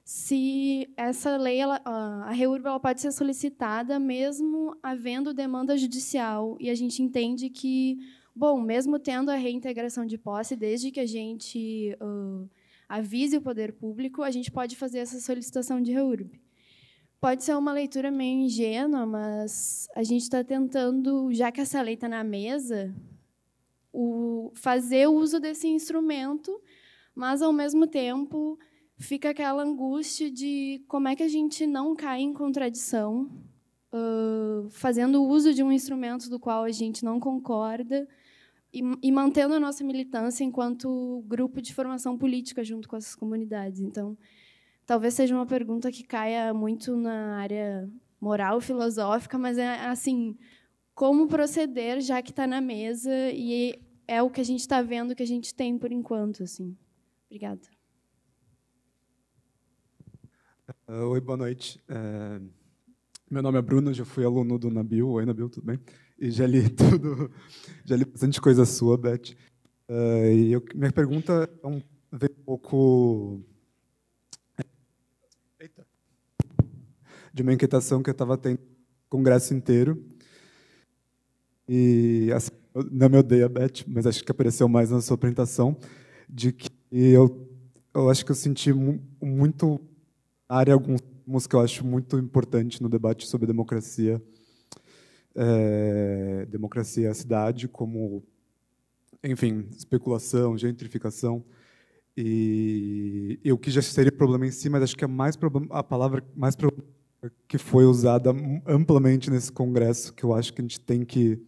se essa lei, a REURB, ela pode ser solicitada mesmo havendo demanda judicial. E a gente entende que, bom, mesmo tendo a reintegração de posse, desde que a gente avise o poder público, a gente pode fazer essa solicitação de REURB. Pode ser uma leitura meio ingênua, mas a gente está tentando, já que essa lei está na mesa, fazer uso desse instrumento, mas, ao mesmo tempo, fica aquela angústia de como é que a gente não cai em contradição, fazendo uso de um instrumento do qual a gente não concorda e mantendo a nossa militância enquanto grupo de formação política junto com essas comunidades. Então, talvez seja uma pergunta que caia muito na área moral, filosófica, mas assim, como proceder, já que está na mesa e é o que a gente está vendo, que a gente tem por enquanto, assim. Obrigada. Oi, boa noite. Meu nome é Bruno, já fui aluno do Nabil. Oi, Nabil, tudo bem? E já li tudo, já li bastante coisa sua, Beth. Minha pergunta veio um pouco de uma inquietação que eu estava tendo no congresso inteiro. E assim, não me odeia, Beth, mas acho que apareceu mais na sua apresentação, de que eu acho que eu senti muito área alguns termos que eu acho muito importante no debate sobre democracia, democracia e a cidade, como, enfim, especulação, gentrificação, e o que já seria problema em si, mas acho que a palavra mais que foi usada amplamente nesse congresso, que eu acho que a gente tem que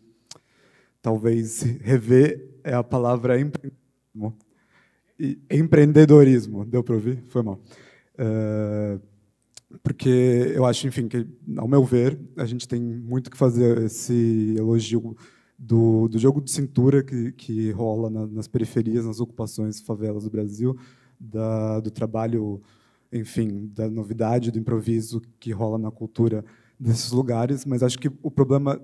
talvez rever, é a palavra empreendedorismo. Empreendedorismo, deu para ouvir? Foi mal. Porque eu acho, enfim, que, ao meu ver, a gente tem muito que fazer esse elogio do jogo de cintura que rola nas periferias, nas ocupações, favelas do Brasil, do trabalho, enfim, da novidade, do improviso que rola na cultura desses lugares, mas acho que o problema,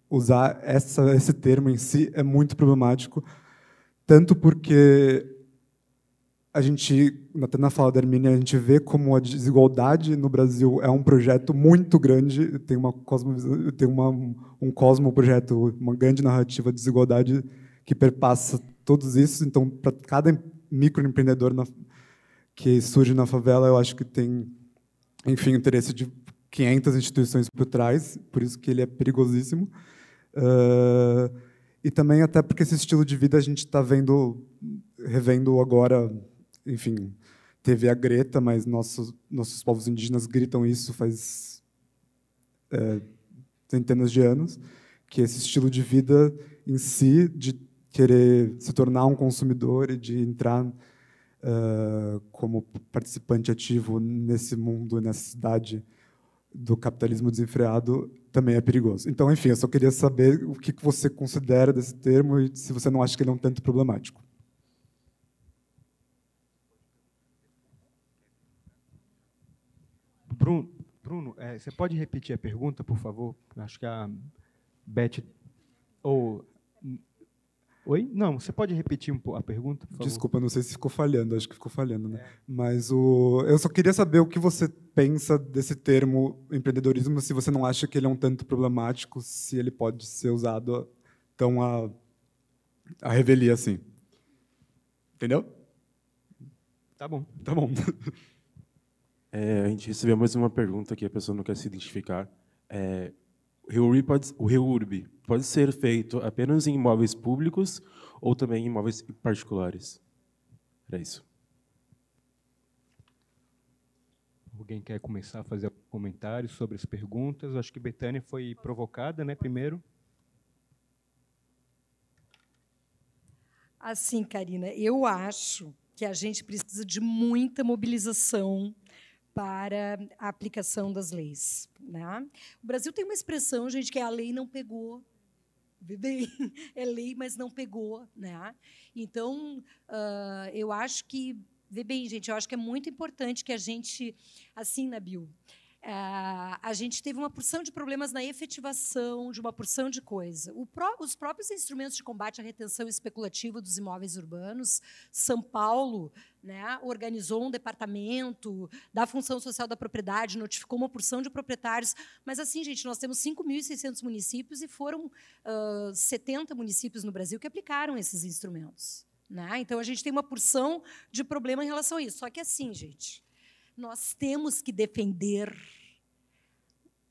usar esse termo em si é muito problemático, tanto porque a gente, até na fala da Hermínia, a gente vê como a desigualdade no Brasil é um projeto muito grande, tem um cosmoprojeto, uma grande narrativa de desigualdade que perpassa todos isso. Então, para cada microempreendedor que surge na favela, eu acho que tem, enfim, o interesse de 500 instituições por trás, por isso que ele é perigosíssimo. E também até porque esse estilo de vida a gente está revendo agora. Enfim, teve a Greta, mas nossos povos indígenas gritam isso faz centenas de anos, que esse estilo de vida em si, de querer se tornar um consumidor e de entrar como participante ativo nesse mundo, nessa cidade do capitalismo desenfreado, também é perigoso. Então, enfim, eu só queria saber o que você considera desse termo e se você não acha que ele é um tanto problemático. Bruno, você pode repetir a pergunta, por favor? Acho que a Beth... Oi? Não, você pode repetir a pergunta, por favor? Desculpa, não sei se ficou falhando, acho que ficou falhando, né? Mas eu só queria saber o que você pensa desse termo empreendedorismo, se você não acha que ele é um tanto problemático, se ele pode ser usado tão à revelia assim. Entendeu? Tá bom. Tá bom. A gente recebeu mais uma pergunta que a pessoa não quer se identificar. O REURB pode ser feito apenas em imóveis públicos ou também em imóveis particulares? Era isso. Alguém quer começar a fazer comentários sobre as perguntas? Acho que Betânia foi provocada, né, primeiro. Assim, Karina, eu acho que a gente precisa de muita mobilização para a aplicação das leis, né? O Brasil tem uma expressão, gente, que é a lei não pegou. Vê bem, é lei, mas não pegou, né? Então, eu acho que, vê bem, gente, eu acho que é muito importante que a gente, assim, Nabil, a gente teve uma porção de problemas na efetivação de uma porção de coisa. Os próprios instrumentos de combate à retenção especulativa dos imóveis urbanos, São Paulo, né, organizou um departamento da função social da propriedade, notificou uma porção de proprietários, mas, assim, gente, nós temos 5.600 municípios e foram 70 municípios no Brasil que aplicaram esses instrumentos, né? Então, a gente tem uma porção de problema em relação a isso. Só que, assim, gente, nós temos que defender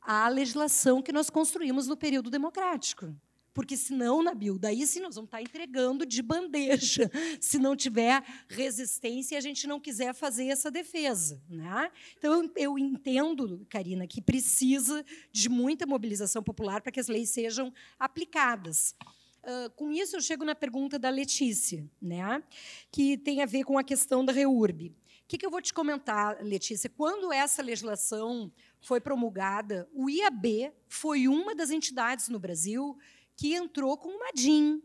a legislação que nós construímos no período democrático. Porque, senão, Nabil, daí sim nós vamos estar entregando de bandeja, se não tiver resistência e a gente não quiser fazer essa defesa, né? Então, eu entendo, Karina, que precisa de muita mobilização popular para que as leis sejam aplicadas. Com isso, eu chego na pergunta da Letícia, né, que tem a ver com a questão da REURB. O que eu vou te comentar, Letícia? Quando essa legislação foi promulgada, o IAB foi uma das entidades no Brasil que entrou com uma DIN,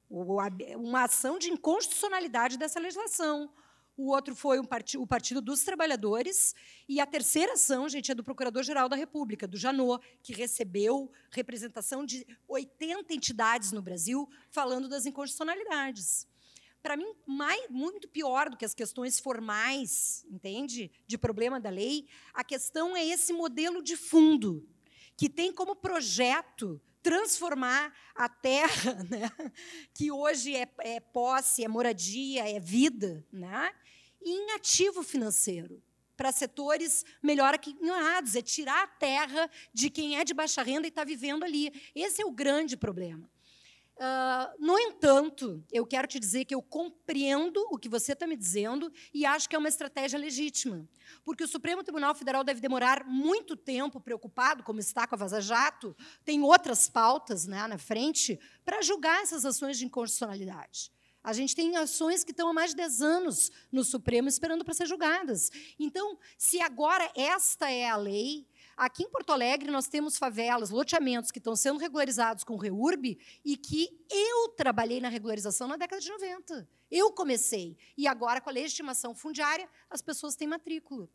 uma ação de inconstitucionalidade dessa legislação. O outro foi o Partido dos Trabalhadores, e a terceira ação, gente, é do Procurador-Geral da República, do Janot, que recebeu representação de 80 entidades no Brasil falando das inconstitucionalidades. Para mim, muito pior do que as questões formais, entende, de problema da lei, a questão é esse modelo de fundo, que tem como projeto transformar a terra, né, que hoje é posse, é moradia, é vida, né, em ativo financeiro, para setores melhor aquinhoados, é tirar a terra de quem é de baixa renda e está vivendo ali. Esse é o grande problema. No entanto, eu quero te dizer que eu compreendo o que você está me dizendo e acho que é uma estratégia legítima, porque o Supremo Tribunal Federal deve demorar muito tempo, preocupado, como está com a Vaza Jato, tem outras pautas, né, na frente, para julgar essas ações de inconstitucionalidade. A gente tem ações que estão há mais de 10 anos no Supremo esperando para ser julgadas. Então, se agora esta é a lei... Aqui em Porto Alegre, nós temos favelas, loteamentos que estão sendo regularizados com REURB e que eu trabalhei na regularização na década de 90. Eu comecei. E agora, com a legitimação fundiária, as pessoas têm matrícula.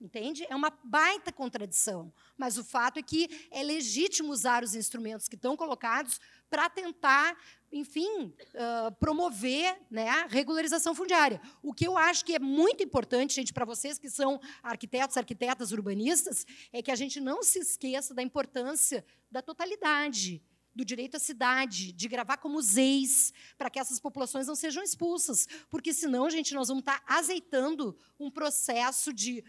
Entende? É uma baita contradição. Mas o fato é que é legítimo usar os instrumentos que estão colocados para tentar, enfim, promover, né, a regularização fundiária. O que eu acho que é muito importante, gente, para vocês que são arquitetos, arquitetas, urbanistas, é que a gente não se esqueça da importância da totalidade, do direito à cidade, de gravar como ZEIS, para que essas populações não sejam expulsas. Porque, senão, gente, nós vamos estar azeitando um processo de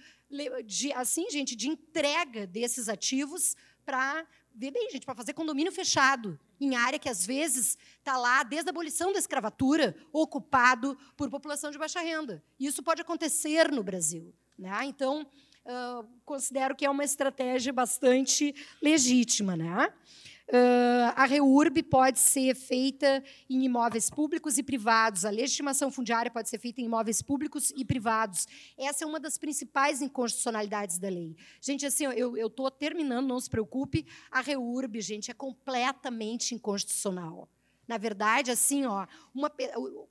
entrega desses ativos para, vê bem, gente, para fazer condomínio fechado, em área que, às vezes, está lá, desde a abolição da escravatura, ocupado por população de baixa renda. Isso pode acontecer no Brasil, né? Então, considero que é uma estratégia bastante legítima, né? A REURB pode ser feita em imóveis públicos e privados. A legitimação fundiária pode ser feita em imóveis públicos e privados. Essa é uma das principais inconstitucionalidades da lei. Gente, assim, eu estou terminando, não se preocupe. A REURB, gente, é completamente inconstitucional. Na verdade, assim,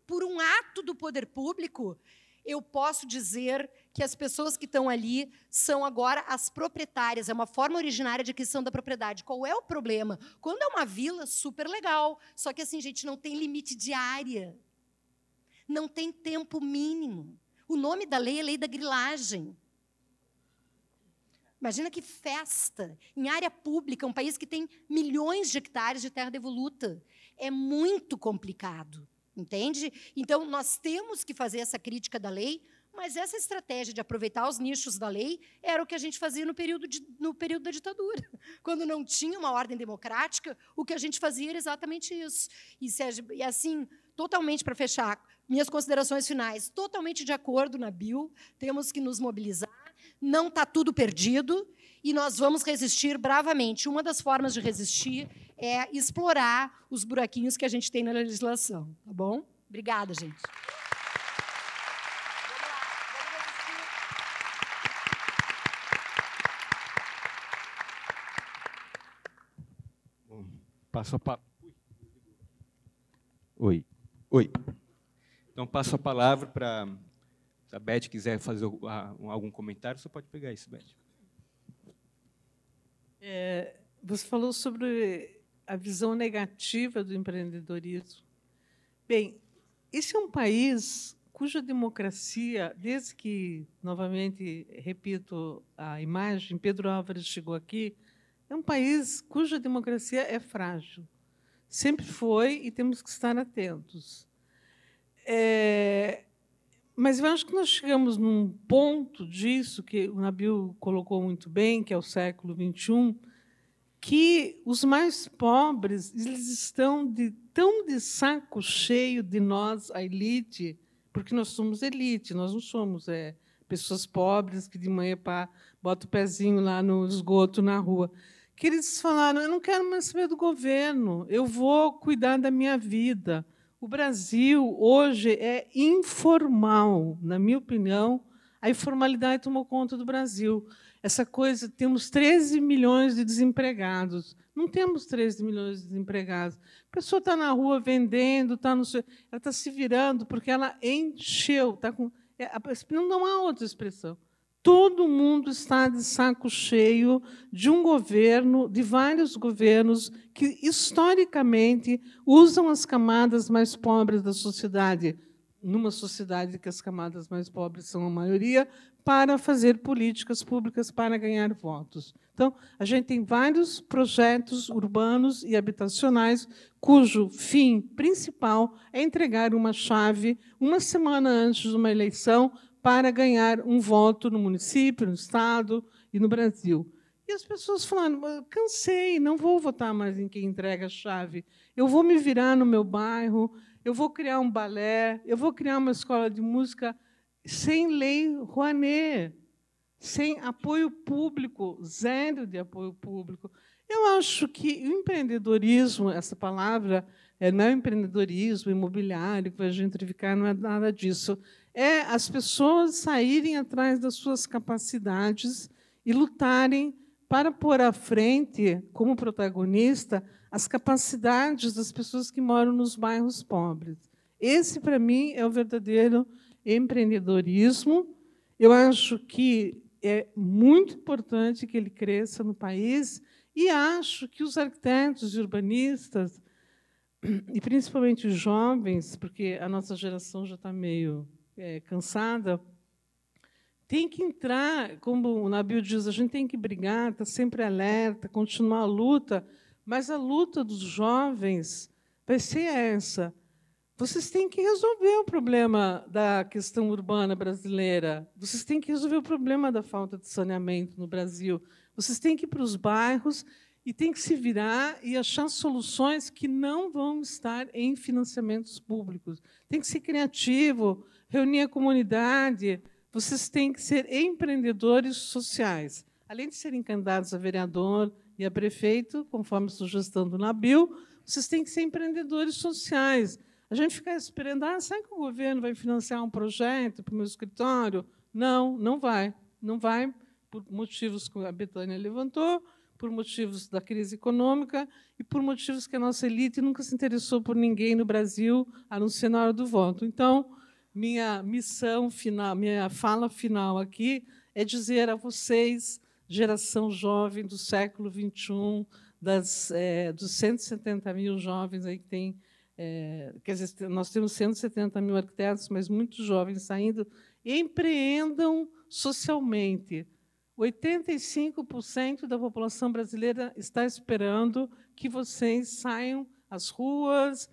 por um ato do poder público, eu posso dizer que as pessoas que estão ali são agora as proprietárias, é uma forma originária de aquisição da propriedade. Qual é o problema? Quando é uma vila, super legal, só que assim, gente, não tem limite de área, não tem tempo mínimo. O nome da lei é Lei da Grilagem. Imagina que festa em área pública, um país que tem milhões de hectares de terra devoluta. É muito complicado, entende? Então, nós temos que fazer essa crítica da lei, mas essa estratégia de aproveitar os nichos da lei era o que a gente fazia no período da ditadura. Quando não tinha uma ordem democrática, o que a gente fazia era exatamente isso. E assim, totalmente para fechar, minhas considerações finais, totalmente de acordo, Nabil, temos que nos mobilizar, não está tudo perdido, e nós vamos resistir bravamente. Uma das formas de resistir é explorar os buraquinhos que a gente tem na legislação. Tá bom? Obrigada, gente. Passo a palavra. Oi. Então, passo a palavra para, se a Beth quiser fazer algum comentário, você pode pegar isso, Beth. Você falou sobre a visão negativa do empreendedorismo. Bem, esse é um país cuja democracia, desde que, novamente, repito a imagem, Pedro Álvares chegou aqui, é um país cuja democracia é frágil. Sempre foi e temos que estar atentos. Mas eu acho que nós chegamos num ponto disso, que o Nabil colocou muito bem, que é o século XXI, que os mais pobres eles estão tão de saco cheio de nós, a elite, porque nós somos elite, nós não somos pessoas pobres que de manhã botam o pezinho lá no esgoto, na rua, que eles falaram, eu não quero mais saber do governo, eu vou cuidar da minha vida. O Brasil, hoje, é informal. Na minha opinião, a informalidade tomou conta do Brasil. Essa coisa, temos 13 milhões de desempregados. Não temos 13 milhões de desempregados. A pessoa está na rua vendendo, ela está se virando porque ela encheu. Não há outra expressão. Todo mundo está de saco cheio de um governo, de vários governos que, historicamente, usam as camadas mais pobres da sociedade, numa sociedade que as camadas mais pobres são a maioria, para fazer políticas públicas para ganhar votos. Então, a gente tem vários projetos urbanos e habitacionais cujo fim principal é entregar uma chave uma semana antes de uma eleição para ganhar um voto no município, no Estado e no Brasil. E as pessoas falaram, cansei, não vou votar mais em quem entrega a chave, eu vou me virar no meu bairro, eu vou criar um balé, eu vou criar uma escola de música sem lei Rouanet, sem apoio público, zero de apoio público. Eu acho que o empreendedorismo, essa palavra, não é empreendedorismo imobiliário, que vai gentrificar, não é nada disso. É as pessoas saírem atrás das suas capacidades e lutarem para pôr à frente, como protagonista, as capacidades das pessoas que moram nos bairros pobres. Esse, para mim, é o verdadeiro empreendedorismo. Eu acho que é muito importante que ele cresça no país e acho que os arquitetos e urbanistas, e principalmente os jovens, porque a nossa geração já está meio cansada, tem que entrar, como o Nabil diz, a gente tem que brigar, estar sempre alerta, continuar a luta, mas a luta dos jovens vai ser essa. Vocês têm que resolver o problema da questão urbana brasileira, vocês têm que resolver o problema da falta de saneamento no Brasil, vocês têm que ir para os bairros e têm que se virar e achar soluções que não vão estar em financiamentos públicos. Tem que ser criativo, reunir a comunidade, vocês têm que ser empreendedores sociais. Além de serem candidatos a vereador e a prefeito, conforme a sugestão do Nabil, vocês têm que ser empreendedores sociais. A gente fica esperando, será que o governo vai financiar um projeto para o meu escritório? Não, não vai. Não vai, por motivos que a Betânia levantou, por motivos da crise econômica e por motivos que a nossa elite nunca se interessou por ninguém no Brasil, a não ser na hora do voto. Então, minha missão final, minha fala final aqui é dizer a vocês, geração jovem do século XXI, dos 170 mil jovens aí que tem, quer dizer, nós temos 170 mil arquitetos, mas muitos jovens saindo, empreendam socialmente. 85% da população brasileira está esperando que vocês saiam às ruas,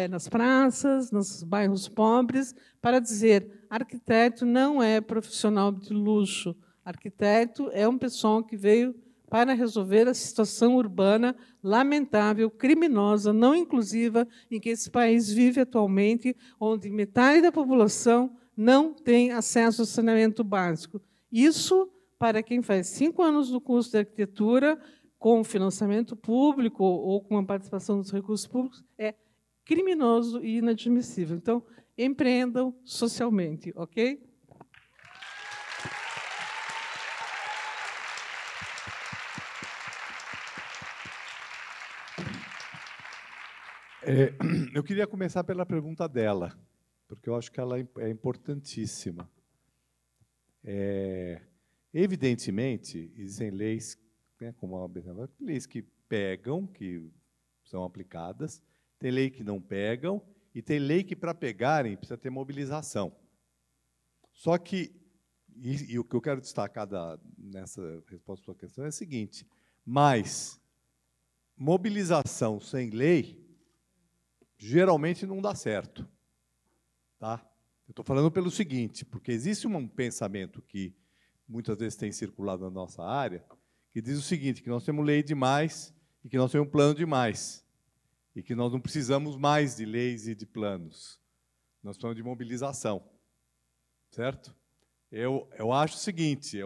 nas praças, nos bairros pobres, para dizer: arquiteto não é profissional de luxo, arquiteto é um pessoal que veio para resolver a situação urbana lamentável, criminosa, não inclusiva, em que esse país vive atualmente, onde metade da população não tem acesso ao saneamento básico. Isso, para quem faz 5 anos do curso de arquitetura, com financiamento público ou com a participação dos recursos públicos, é criminoso e inadmissível. Então, empreendam socialmente, ok? Eu queria começar pela pergunta dela, porque eu acho que ela é importantíssima. Evidentemente, existem leis, né, como a Betânia, leis que pegam, que são aplicadas, tem lei que não pegam, e tem lei que, para pegarem, precisa ter mobilização. Só que, e o que eu quero destacar nessa resposta à sua questão é o seguinte: mas mobilização sem lei geralmente não dá certo. Tá? Eu estou falando pelo seguinte, porque existe um pensamento que muitas vezes tem circulado na nossa área, que diz o seguinte, que nós temos lei demais e que nós temos plano demais, e que nós não precisamos mais de leis e de planos. Nós precisamos de mobilização. Certo? Eu acho o seguinte,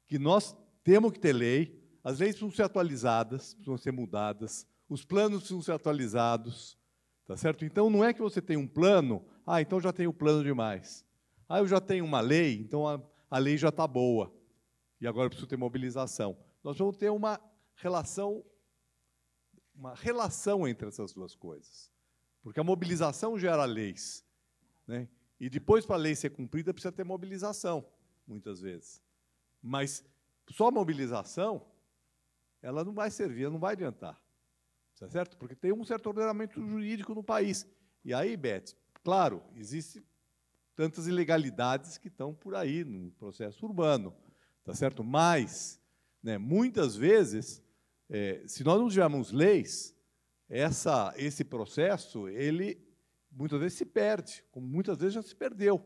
que nós temos que ter lei, as leis precisam ser atualizadas, precisam ser mudadas, os planos precisam ser atualizados, tá certo? Então, não é que você tem um plano, então já tenho plano demais. Eu já tenho uma lei, então a lei já está boa, e agora eu preciso ter mobilização. Nós vamos ter uma relação entre essas duas coisas, porque a mobilização gera leis, né? E depois, para a lei ser cumprida, precisa ter mobilização, muitas vezes. Mas só a mobilização, ela não vai servir, não vai adiantar. Tá certo? Porque tem um certo ordenamento jurídico no país. E aí, Beth, claro, existem tantas ilegalidades que estão por aí no processo urbano, tá certo? Mas, né, muitas vezes, se nós não tivermos leis, esse processo, ele muitas vezes se perde, como muitas vezes já se perdeu.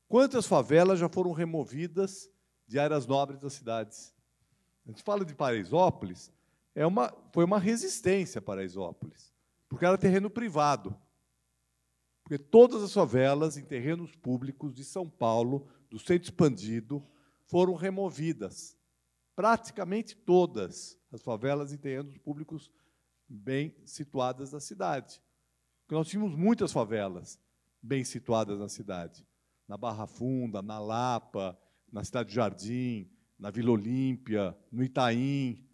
Quantas favelas já foram removidas de áreas nobres das cidades? A gente fala de Paraisópolis, foi uma resistência Paraisópolis, porque era terreno privado. Porque todas as favelas em terrenos públicos de São Paulo, do centro expandido, foram removidas. Praticamente todas as favelas em terrenos públicos bem situadas da cidade. Porque nós tínhamos muitas favelas bem situadas na cidade. Na Barra Funda, na Lapa, na Cidade do Jardim, na Vila Olímpia, no Itaim.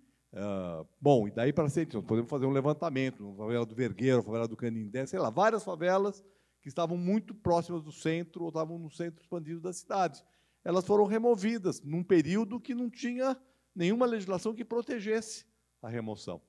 Bom, e daí para frente, nós podemos fazer um levantamento, na favela do Vergueiro, a favela do Canindé, sei lá, várias favelas que estavam muito próximas do centro ou estavam no centro expandido da cidade. Elas foram removidas num período que não tinha nenhuma legislação que protegesse a remoção.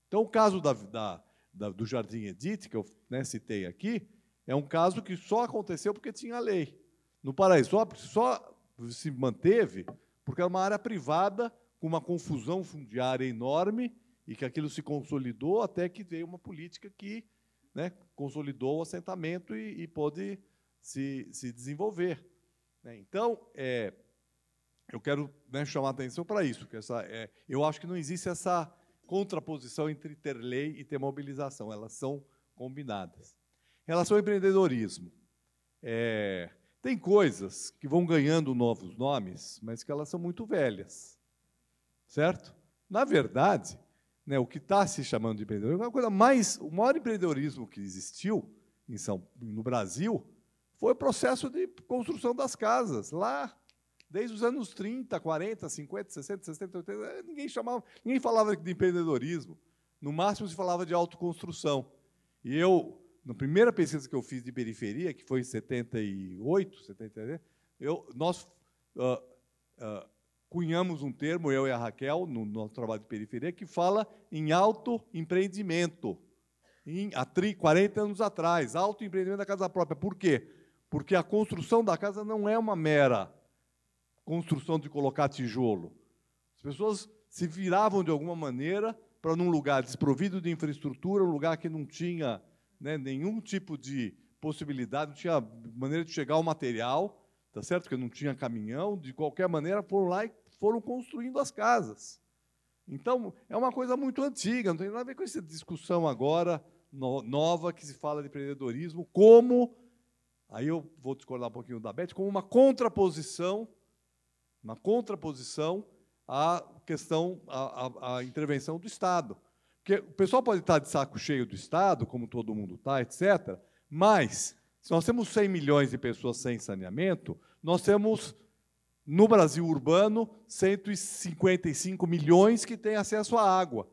Então, o caso do Jardim Edith, que eu, né, citei aqui, é um caso que só aconteceu porque tinha lei. No Paraisópolis só se manteve porque era uma área privada com uma confusão fundiária enorme e que aquilo se consolidou até que veio uma política que, né, consolidou o assentamento e pôde se desenvolver. Então, eu quero, né, chamar a atenção para isso, que eu acho que não existe essa contraposição entre ter lei e ter mobilização, elas são combinadas. Em relação ao empreendedorismo, tem coisas que vão ganhando novos nomes, mas que elas são muito velhas. Certo? Na verdade, né, o que está se chamando de empreendedorismo é uma coisa mais... O maior empreendedorismo que existiu no Brasil foi o processo de construção das casas. Lá, desde os anos 30, 40, 50, 60, 60, 80, ninguém falava de empreendedorismo. No máximo, se falava de autoconstrução. E eu na primeira pesquisa que eu fiz de periferia, que foi em 78, 79, nós cunhamos um termo, eu e a Raquel, no nosso trabalho de periferia, que fala em autoempreendimento. Há 40 anos atrás, autoempreendimento da casa própria. Por quê? Porque a construção da casa não é uma mera construção de colocar tijolo. As pessoas se viravam, de alguma maneira, para, num lugar desprovido de infraestrutura, um lugar que não tinha, né, nenhum tipo de possibilidade, não tinha maneira de chegar ao material, tá certo? Porque não tinha caminhão, de qualquer maneira, foram lá e foram construindo as casas. Então, é uma coisa muito antiga, não tem nada a ver com essa discussão agora, nova, que se fala de empreendedorismo, como, aí eu vou discordar um pouquinho da Beth, como uma contraposição à questão, à intervenção do Estado. Porque o pessoal pode estar de saco cheio do Estado, como todo mundo está, etc., mas, se nós temos 100 milhões de pessoas sem saneamento, nós temos, no Brasil urbano, 155 milhões que têm acesso à água.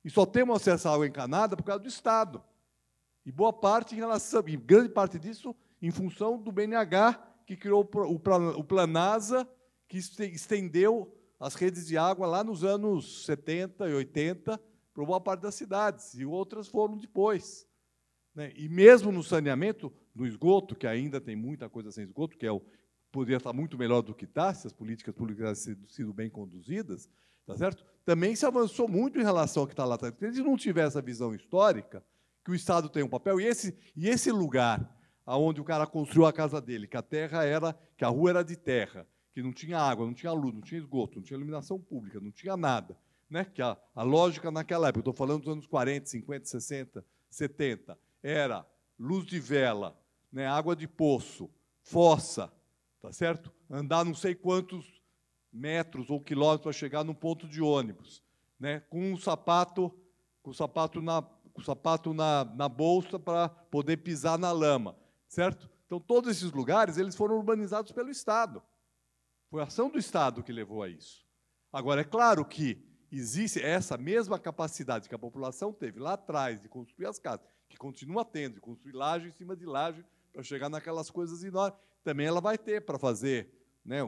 E só temos acesso à água encanada por causa do Estado. E boa parte, e grande parte disso, em função do BNH, que criou o Planasa, que estendeu as redes de água lá nos anos 70 e 80 para boa parte das cidades, e outras foram depois. Né? E mesmo no saneamento, no esgoto, que ainda tem muita coisa sem esgoto, que poderia estar muito melhor do que está, se as políticas públicas tivessem sido bem conduzidas, tá certo? Também se avançou muito em relação ao que está lá atrás. Se a gente não tiver essa visão histórica, que o Estado tem um papel, e esse lugar onde o cara construiu a casa dele, que a rua era de terra, que não tinha água, não tinha luz, não tinha esgoto, não tinha iluminação pública, não tinha nada, né? Que a lógica naquela época, eu estou falando dos anos 40, 50, 60, 70, era luz de vela, né? Água de poço, fossa, tá certo? Andar não sei quantos metros ou quilômetros para chegar num ponto de ônibus, né? Com o sapato na bolsa para poder pisar na lama, certo? Então, todos esses lugares eles foram urbanizados pelo Estado. Foi a ação do Estado que levou a isso. Agora, é claro que existe essa mesma capacidade que a população teve lá atrás de construir as casas, que continua tendo, de construir laje em cima de laje para chegar naquelas coisas enormes, também ela vai ter para fazer, né,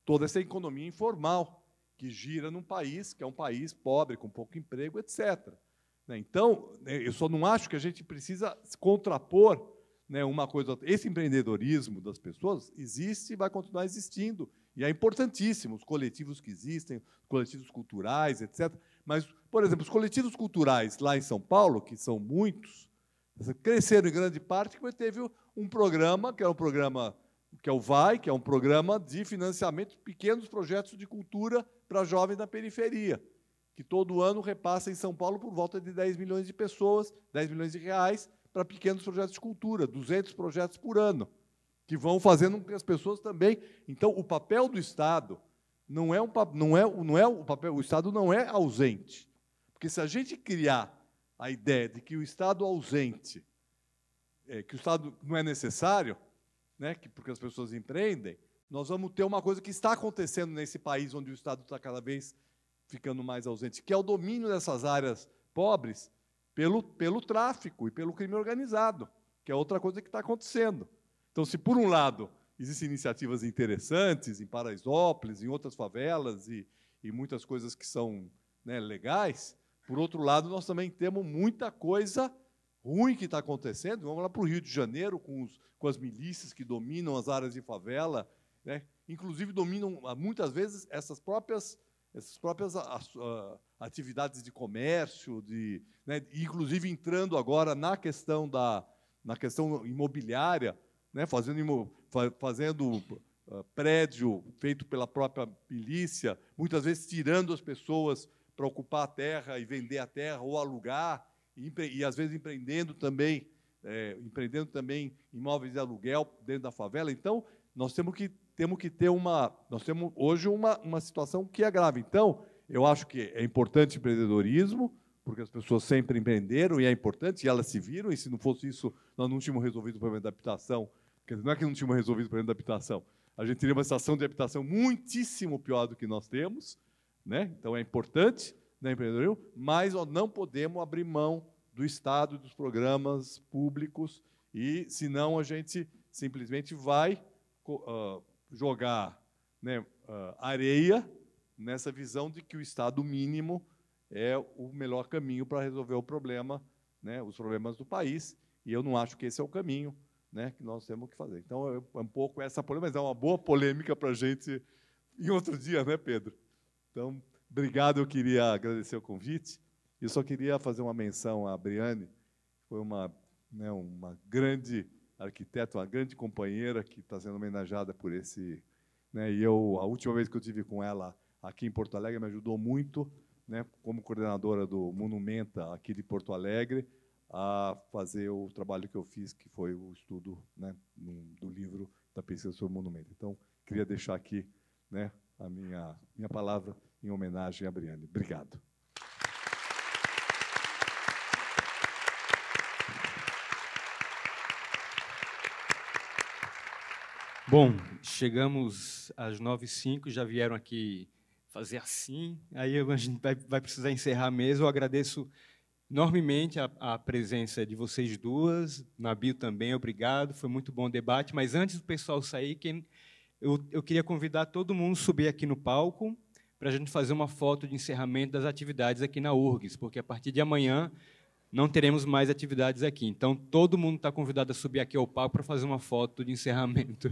toda essa economia informal que gira num país que é um país pobre, com pouco emprego, etc. Então, eu só não acho que a gente precisa se contrapor, né, uma coisa. Esse empreendedorismo das pessoas existe e vai continuar existindo, e é importantíssimo, os coletivos que existem, os coletivos culturais, etc. Mas, por exemplo, os coletivos culturais lá em São Paulo, que são muitos, cresceram em grande parte porque teve um programa, que é o VAI, que é um programa de financiamento de pequenos projetos de cultura para jovens da periferia, que todo ano repassa em São Paulo por volta de 10 milhões de pessoas, 10 milhões de reais, para pequenos projetos de cultura, 200 projetos por ano, que vão fazendo com que as pessoas também. Então, o papel do Estado o Estado não é ausente, porque se a gente criar a ideia de que o Estado ausente, que o Estado não é necessário, né, porque as pessoas empreendem, nós vamos ter uma coisa que está acontecendo nesse país onde o Estado está cada vez ficando mais ausente, que é o domínio dessas áreas pobres pelo tráfico e pelo crime organizado, que é outra coisa que está acontecendo. Então, se por um lado existem iniciativas interessantes em Paraisópolis, em outras favelas e muitas coisas que são, né, legais, por outro lado, nós também temos muita coisa ruim que está acontecendo. Vamos lá para o Rio de Janeiro, com as milícias que dominam as áreas de favela, né? Inclusive dominam, muitas vezes, essas próprias atividades de comércio, né, inclusive entrando agora na questão imobiliária, né, fazendo prédio feito pela própria milícia, muitas vezes tirando as pessoas para ocupar a terra e vender a terra ou alugar, e às vezes empreendendo também imóveis de aluguel dentro da favela. Então, nós temos que ter nós temos hoje uma situação que é grave. Então, eu acho que é importante o empreendedorismo, porque as pessoas sempre empreenderam, e é importante, e elas se viram, e se não fosse isso, nós não tínhamos resolvido o problema da habitação. Quer dizer, não é que não tínhamos resolvido o problema da habitação, a gente teria uma situação de habitação muitíssimo pior do que nós temos, né? Então, é importante, né, empreendedorismo, mas nós não podemos abrir mão do Estado, dos programas públicos, e, senão, a gente simplesmente vai jogar, né, areia nessa visão de que o Estado mínimo é o melhor caminho para resolver o problema, né, os problemas do país, e eu não acho que esse é o caminho, né, que nós temos que fazer. Então, é um pouco essa polêmica, mas é uma boa polêmica para a gente em outro dia, né, Pedro? Então, obrigado, eu queria agradecer o convite. Eu só queria fazer uma menção à Briane, que foi uma grande arquiteta, uma grande companheira que está sendo homenageada por esse... Né, e a última vez que eu tive com ela aqui em Porto Alegre, me ajudou muito, né, como coordenadora do Monumenta aqui de Porto Alegre, a fazer o trabalho que eu fiz, que foi o estudo, né, do livro da pesquisa sobre o monumento. Então, queria deixar aqui, né, a minha palavra em homenagem à Briane. Obrigado. Bom, chegamos às 9h05, já vieram aqui fazer assim, aí a gente vai precisar encerrar mesmo. Eu agradeço enormemente a presença de vocês duas, Nabil também, obrigado, foi muito bom o debate, mas antes do pessoal sair, eu queria convidar todo mundo a subir aqui no palco para a gente fazer uma foto de encerramento das atividades aqui na URGS, porque a partir de amanhã não teremos mais atividades aqui. Então, todo mundo está convidado a subir aqui ao palco para fazer uma foto de encerramento.